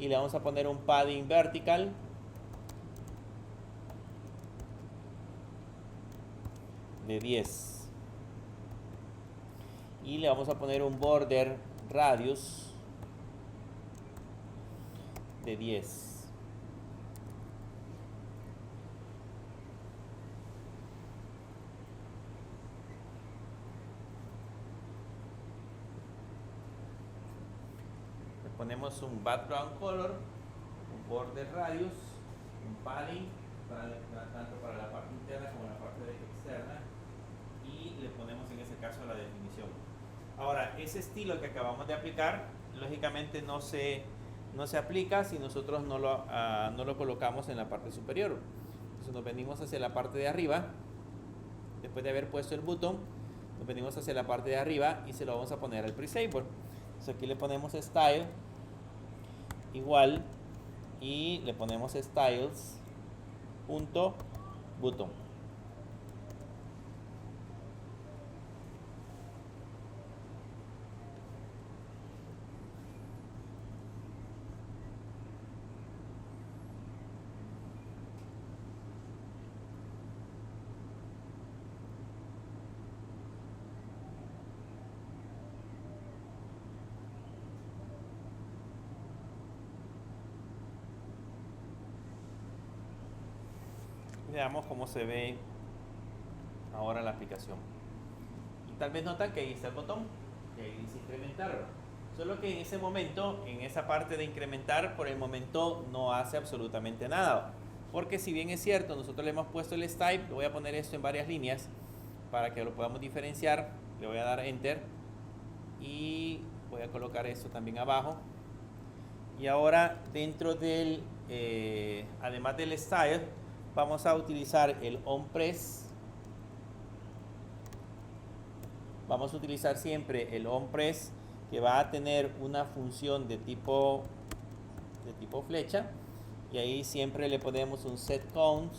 Y le vamos a poner un padding vertical de 10, y le vamos a poner un border radius de 10. Le ponemos un background color, un border radius, un padding tanto para la parte interna como la parte externa, y le ponemos en ese caso la definición. Ahora, ese estilo que acabamos de aplicar, lógicamente no se aplica si nosotros no lo colocamos en la parte superior. Entonces nos venimos hacia la parte de arriba, después de haber puesto el botón, nos venimos hacia la parte de arriba y se lo vamos a poner al presable. Entonces aquí le ponemos style igual, y le ponemos styles punto button. Veamos cómo se ve ahora la aplicación. Y tal vez notan que ahí está el botón, que ahí dice incrementar. Solo que en ese momento, en esa parte de incrementar, por el momento no hace absolutamente nada. Porque si bien es cierto, nosotros le hemos puesto el style, le voy a poner esto en varias líneas para que lo podamos diferenciar. Le voy a dar enter y voy a colocar esto también abajo. Y ahora dentro del, además del style, vamos a utilizar el onPress. Vamos a utilizar siempre el onPress, que va a tener una función de tipo flecha, y ahí siempre le ponemos un set count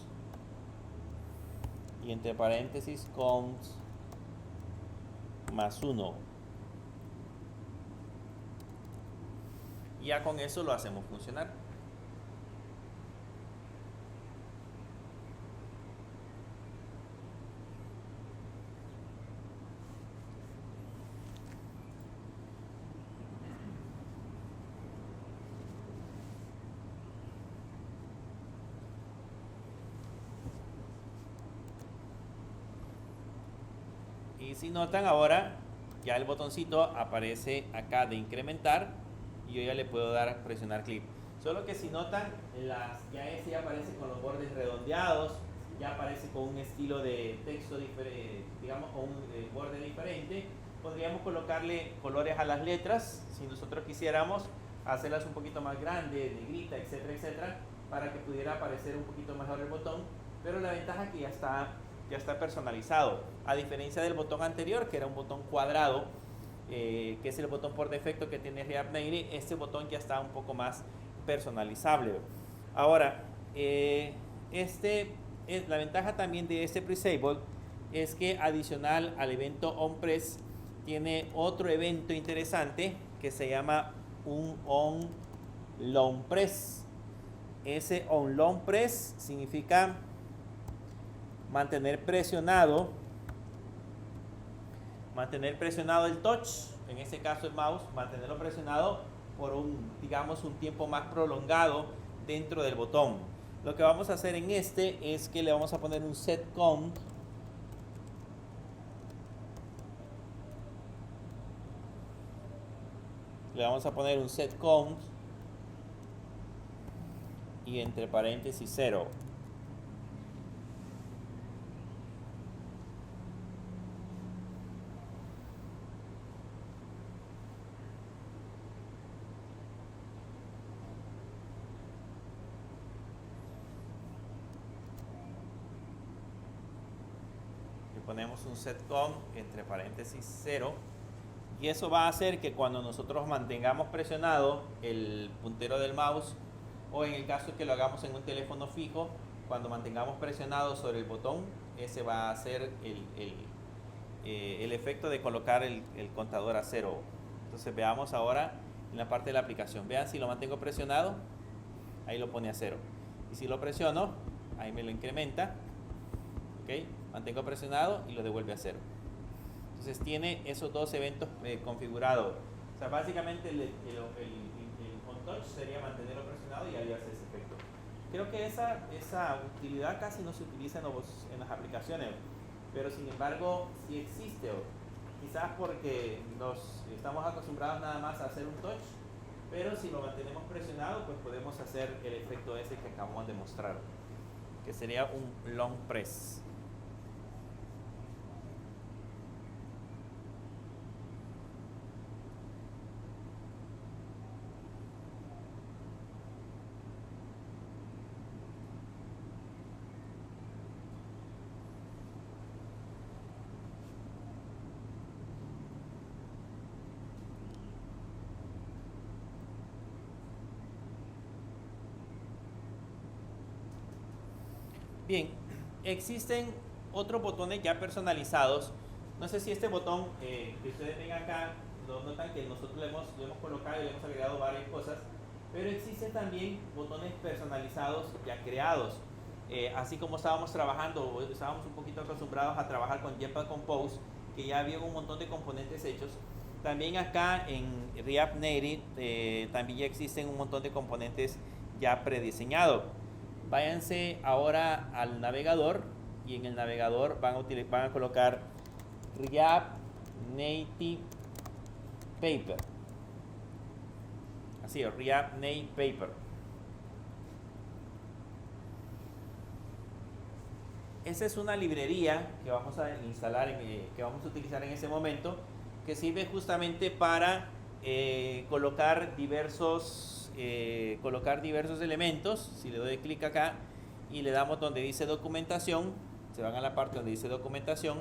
y entre paréntesis count más 1. Y ya con eso lo hacemos funcionar. Y si notan ahora, ya el botoncito aparece acá de incrementar y yo ya le puedo dar a presionar clic. Solo que si notan, ya ese ya aparece con los bordes redondeados, ya aparece con un estilo de texto diferente, digamos con un borde diferente. Podríamos colocarle colores a las letras, si nosotros quisiéramos hacerlas un poquito más grandes, negrita, etcétera, etcétera, para que pudiera aparecer un poquito mejor el botón. Pero la ventaja es que ya está personalizado, a diferencia del botón anterior, que era un botón cuadrado, que es el botón por defecto que tiene React Native. Este botón ya está un poco más personalizable. Ahora, la ventaja también de este Presable es que adicional al evento onPress tiene otro evento interesante que se llama un onLongPress. Ese onLongPress significa mantener presionado el touch, en este caso el mouse, mantenerlo presionado por digamos un tiempo más prolongado dentro del botón. Lo que vamos a hacer en este es que le vamos a poner un set count y entre paréntesis 0. Ponemos un set count entre paréntesis 0 y eso va a hacer que cuando nosotros mantengamos presionado el puntero del mouse, o en el caso que lo hagamos en un teléfono fijo, cuando mantengamos presionado sobre el botón, ese va a ser el efecto de colocar el contador a 0. Entonces veamos ahora en la parte de la aplicación. Vean, si lo mantengo presionado, ahí lo pone a 0, y si lo presiono, ahí me lo incrementa. ¿Okay? Mantengo presionado y lo devuelve a 0. Entonces tiene esos dos eventos configurados. O sea, básicamente el on touch sería mantenerlo presionado y ahí hace ese efecto. Creo que esa utilidad casi no se utiliza en las aplicaciones, pero sin embargo sí existe. Quizás porque estamos acostumbrados nada más a hacer un touch, pero si lo mantenemos presionado, pues podemos hacer el efecto ese que acabamos de mostrar, que sería un long press. Bien, existen otros botones ya personalizados. No sé si este botón que ustedes ven acá, lo notan que nosotros lo hemos colocado y le hemos agregado varias cosas, pero existen también botones personalizados ya creados. Así como estábamos un poquito acostumbrados a trabajar con Jetpack Compose, que ya había un montón de componentes hechos. También acá en React Native también ya existen un montón de componentes ya prediseñados. váyanse ahora al navegador y en el navegador van a colocar React Native Paper. Así, React Native Paper. Esa es una librería que vamos a instalar, que vamos a utilizar en ese momento, que sirve justamente para colocar diversos elementos. Si le doy clic acá y le damos donde dice documentación, se van a la parte donde dice documentación,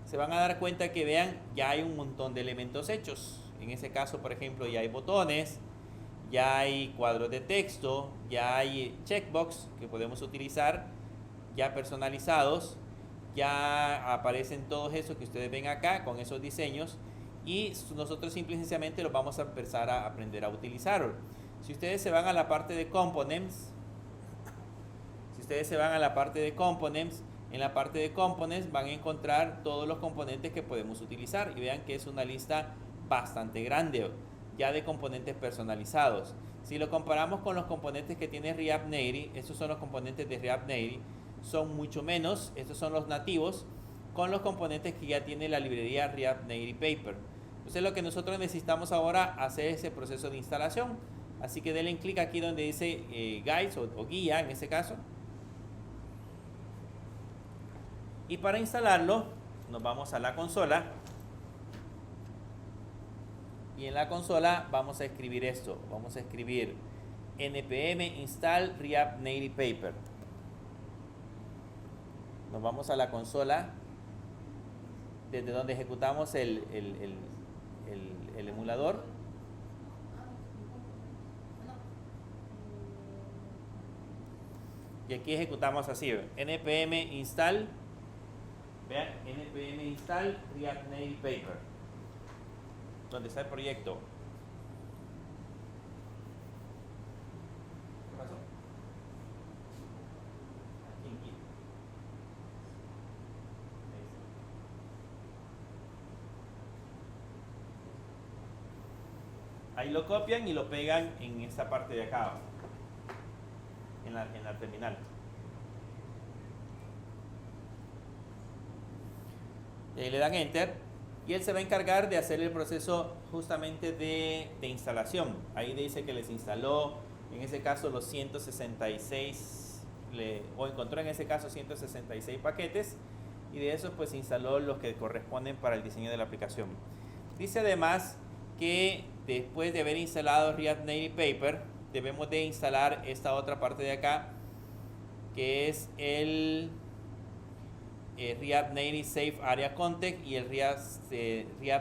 se van a dar cuenta que vean, ya hay un montón de elementos hechos. En ese caso, por ejemplo, ya hay botones, ya hay cuadros de texto, ya hay checkbox que podemos utilizar, ya personalizados, ya aparecen todos esos que ustedes ven acá con esos diseños y nosotros simple y sencillamente los vamos a empezar a aprender a utilizar. Si ustedes se van a la parte de components, en la parte de components van a encontrar todos los componentes que podemos utilizar y vean que es una lista bastante grande ya de componentes personalizados. Si lo comparamos con los componentes que tiene React Native, estos son los componentes de React Native, son mucho menos, estos son los nativos, con los componentes que ya tiene la librería React Native Paper. Entonces lo que nosotros necesitamos ahora hacer ese proceso de instalación. Así que denle clic aquí donde dice Guides o guía en este caso. Y para instalarlo nos vamos a la consola. Y en la consola vamos a escribir esto. Vamos a escribir npm install React Native Paper. Nos vamos a la consola desde donde ejecutamos el emulador. Y aquí ejecutamos así, npm install, vean, npm install React Native Paper, donde está el proyecto. ¿Qué pasó? Aquí. Ahí lo copian y lo pegan en esta parte de acá, en la terminal. Y ahí le dan enter y él se va a encargar de hacer el proceso justamente de instalación. Ahí dice que les instaló en ese caso los 166 o encontró en ese caso 166 paquetes y de esos pues instaló los que corresponden para el diseño de la aplicación. Dice además que después de haber instalado React Native Paper debemos de instalar esta otra parte de acá que es el React Native Safe Area Context y el React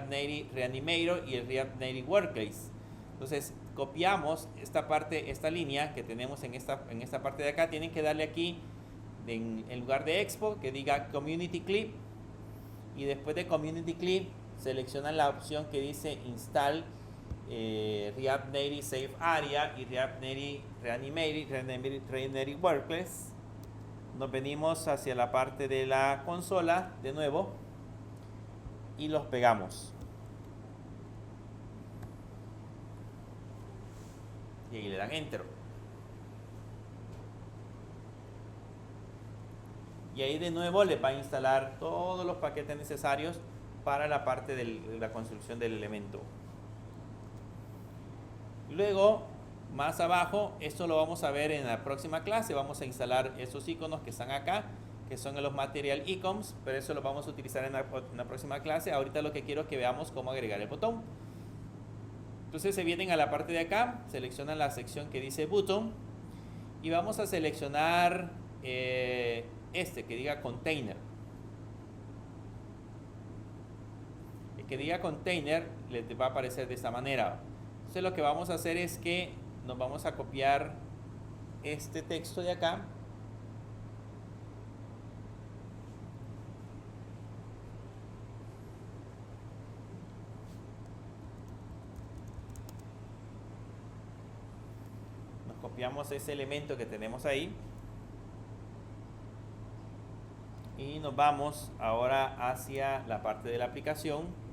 Native Reanimator y el React Native Workplace. Entonces copiamos esta parte, esta línea que tenemos en esta parte de acá. Tienen que darle aquí en lugar de Expo que diga Community Clip y después de Community Clip seleccionan la opción que dice Install React Native Safe Area y React Native Reanimator Workplace. Nos venimos hacia la parte de la consola de nuevo y los pegamos. Y ahí le dan enter. Y ahí de nuevo le va a instalar todos los paquetes necesarios para la parte de la construcción del elemento. Luego, más abajo, esto lo vamos a ver en la próxima clase. Vamos a instalar esos iconos que están acá, que son los Material Icons, pero eso lo vamos a utilizar en la próxima clase. Ahorita lo que quiero es que veamos cómo agregar el botón. Entonces se vienen a la parte de acá, seleccionan la sección que dice Button y vamos a seleccionar este que diga Container. El que diga Container les va a aparecer de esta manera. Entonces lo que vamos a hacer es que nos vamos a copiar este texto de acá nos copiamos ese elemento que tenemos ahí y nos vamos ahora hacia la parte de la aplicación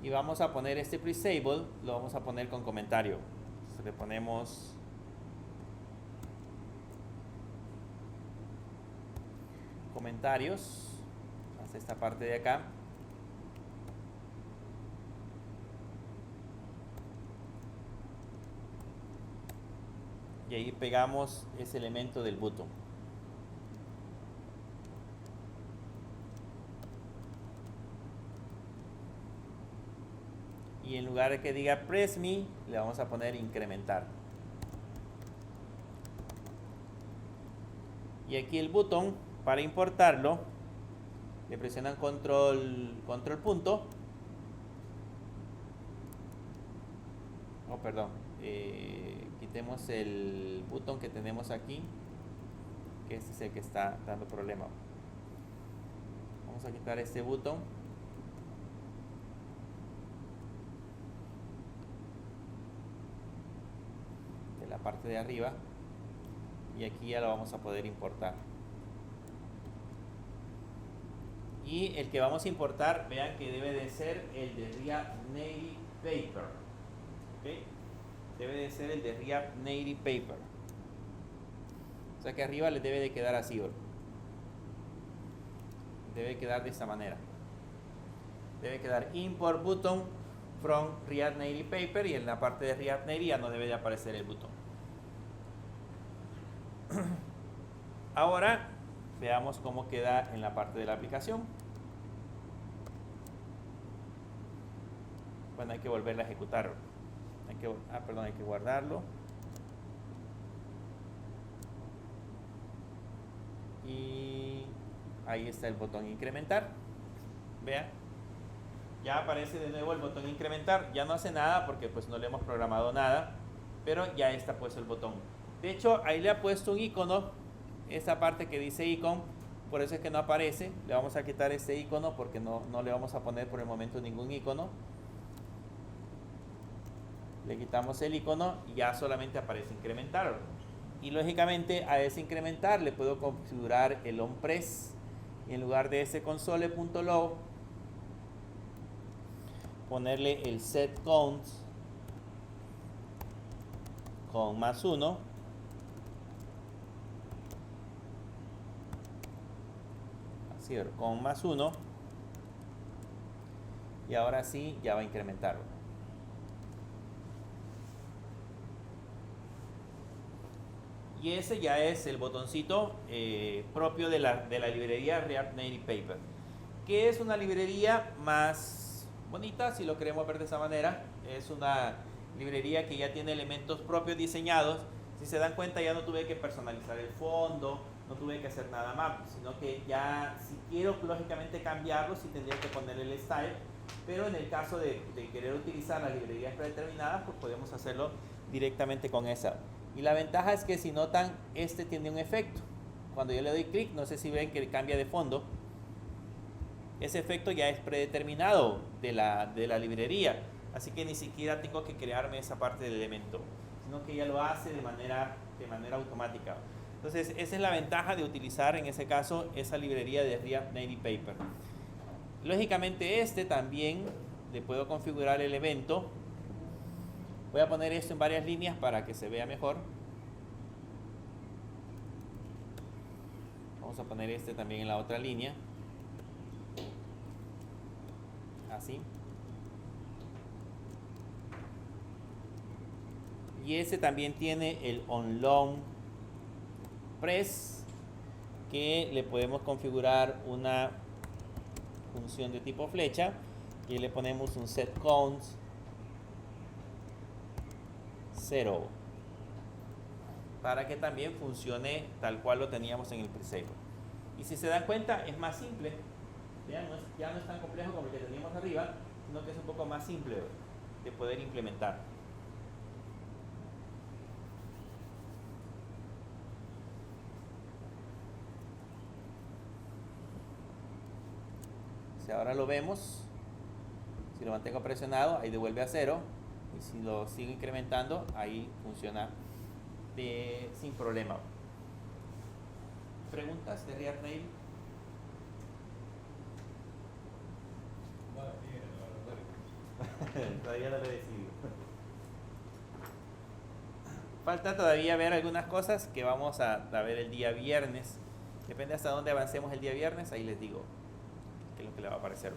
y vamos a poner este presable, lo vamos a poner con comentario. Entonces le ponemos comentarios hasta esta parte de acá. Y ahí pegamos ese elemento del botón. Y en lugar de que diga press me, le vamos a poner incrementar. Y aquí el botón, para importarlo, le presionan control punto. Oh, perdón. Quitemos el botón que tenemos aquí, que este es el que está dando problema. Vamos a quitar este botón. De la parte de arriba. Y aquí ya lo vamos a poder importar. Y el que vamos a importar, vean que debe de ser el de React Native Paper. ¿Okay? Debe de ser el de React Native Paper. O sea que arriba le debe de quedar así. Debe quedar de esta manera. Debe quedar import button from React Native Paper, y en la parte de React Native ya no debe de aparecer el botón. Ahora veamos cómo queda en la parte de la aplicación. Bueno, hay que volverla a ejecutar. Hay que guardarlo. Y ahí está el botón incrementar. Vean, ya aparece de nuevo el botón incrementar. Ya no hace nada porque pues no le hemos programado nada, pero ya está puesto el botón. De hecho, ahí le ha puesto un icono, esta parte que dice icon, por eso es que no aparece. Le vamos a quitar este icono porque no le vamos a poner por el momento ningún icono. Le quitamos el icono y ya solamente aparece incrementar. Y lógicamente a ese incrementar le puedo configurar el onPress, y en lugar de ese console.log ponerle el set count con +1. Así, con +1. Y ahora sí ya va a incrementarlo. Y ese ya es el botoncito propio de la librería React Native Paper, que es una librería más bonita, si lo queremos ver de esa manera. Es una librería que ya tiene elementos propios diseñados. Si se dan cuenta, ya no tuve que personalizar el fondo, no tuve que hacer nada más, sino que ya, si quiero lógicamente cambiarlo, sí tendría que ponerle el style. Pero en el caso de querer utilizar las librerías predeterminadas, pues podemos hacerlo directamente con esa. Y la ventaja es que, si notan, este tiene un efecto. Cuando yo le doy clic, no sé si ven que cambia de fondo. Ese efecto ya es predeterminado de la librería, así que ni siquiera tengo que crearme esa parte del elemento, sino que ya lo hace de manera automática. Entonces, esa es la ventaja de utilizar en ese caso esa librería de React Native Paper. Lógicamente este también le puedo configurar el evento. Voy a poner esto en varias líneas para que se vea mejor. Vamos a poner este también en la otra línea. Así. Y ese también tiene el onLong press, que le podemos configurar una función de tipo flecha, y le ponemos un set count 0 para que también funcione tal cual lo teníamos en el presave. Y si se dan cuenta, es más simple. Vean, ya no es tan complejo como el que teníamos arriba, sino que es un poco más simple de poder implementar. Si ahora lo vemos, si lo mantengo presionado, ahí devuelve a 0. Y si lo sigo incrementando, ahí funciona sin problema. ¿Preguntas de React Native? Todavía no lo he decidido. Falta todavía ver algunas cosas que vamos a ver el día viernes. Depende hasta dónde avancemos el día viernes, ahí les digo qué es lo que le va a aparecer.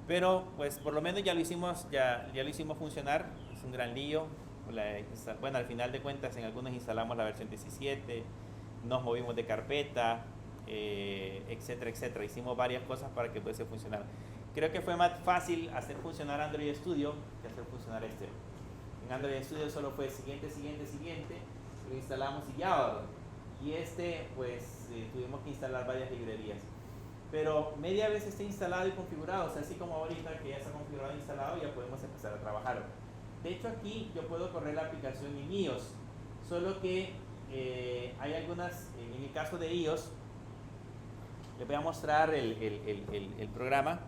Pero pues por lo menos ya lo hicimos funcionar. Es un gran lío. Bueno, al final de cuentas en algunos instalamos la versión 17, nos movimos de carpeta, etcétera, etcétera. Hicimos varias cosas para que pudiese funcionar. Creo que fue más fácil hacer funcionar Android Studio que hacer funcionar este. En Android Studio solo fue siguiente, lo instalamos y ya. Y pues tuvimos que instalar varias librerías. Pero media vez esté instalado y configurado, o sea, así como ahorita que ya está configurado e instalado, ya podemos empezar a trabajar. De hecho, aquí yo puedo correr la aplicación en iOS, solo que hay algunas, en el caso de iOS, les voy a mostrar el programa.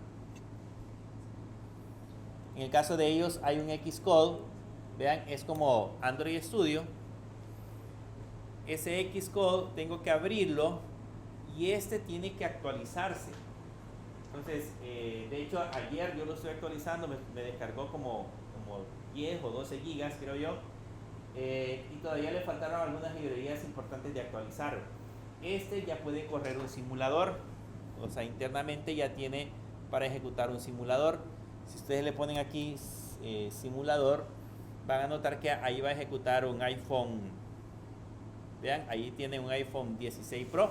En el caso de iOS hay un Xcode, vean, es como Android Studio. Ese Xcode tengo que abrirlo y tiene que actualizarse. Entonces, de hecho, ayer yo lo estoy actualizando, me descargó como 10 o 12 gigas, creo yo, y todavía le faltaron algunas librerías importantes de actualizar. Ya puede correr un simulador, o sea, internamente ya tiene para ejecutar un simulador. Si ustedes le ponen aquí simulador, van a notar que ahí va a ejecutar un iPhone. Vean, ahí tiene un iPhone 16 Pro.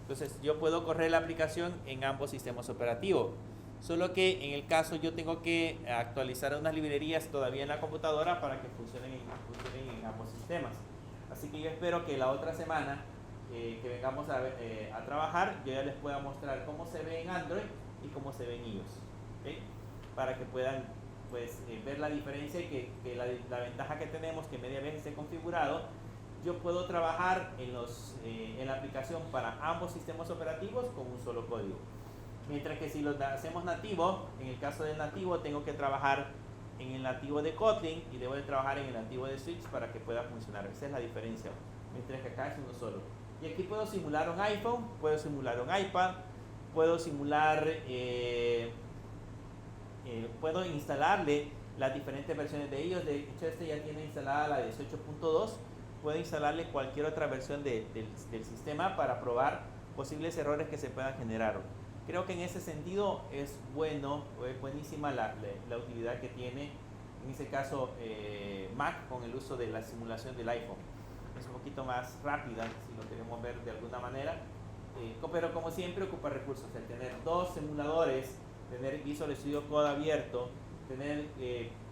Entonces yo puedo correr la aplicación en ambos sistemas operativos. Solo que en el caso yo tengo que actualizar unas librerías todavía en la computadora para que funcionen en ambos sistemas. Así que yo espero que la otra semana que vengamos a trabajar, yo ya les pueda mostrar cómo se ve en Android y cómo se ve en iOS. ¿Okay? Para que puedan pues, ver la diferencia y que la ventaja que tenemos, que media vez esté configurado, yo puedo trabajar en la aplicación para ambos sistemas operativos con un solo código. Mientras que si lo hacemos nativo, en el caso del nativo tengo que trabajar en el nativo de Kotlin y debo de trabajar en el nativo de Switch para que pueda funcionar. Esa es la diferencia. Mientras que acá es uno solo. Y aquí puedo simular un iPhone, puedo simular un iPad, puedo simular, puedo instalarle las diferentes versiones de ellos. De hecho, ya tiene instalada la 18.2. Puedo instalarle cualquier otra versión del sistema para probar posibles errores que se puedan generar. Creo que en ese sentido es buenísima la utilidad que tiene, en ese caso Mac, con el uso de la simulación del iPhone. Es un poquito más rápida, si lo queremos ver de alguna manera, pero como siempre ocupa recursos. El tener dos simuladores, tener Visual Studio Code abierto, tener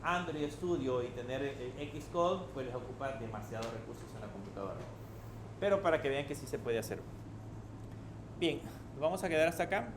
Android Studio y tener Xcode, pues les ocupa demasiados recursos en la computadora. Pero para que vean que sí se puede hacer. Bien, vamos a quedar hasta acá.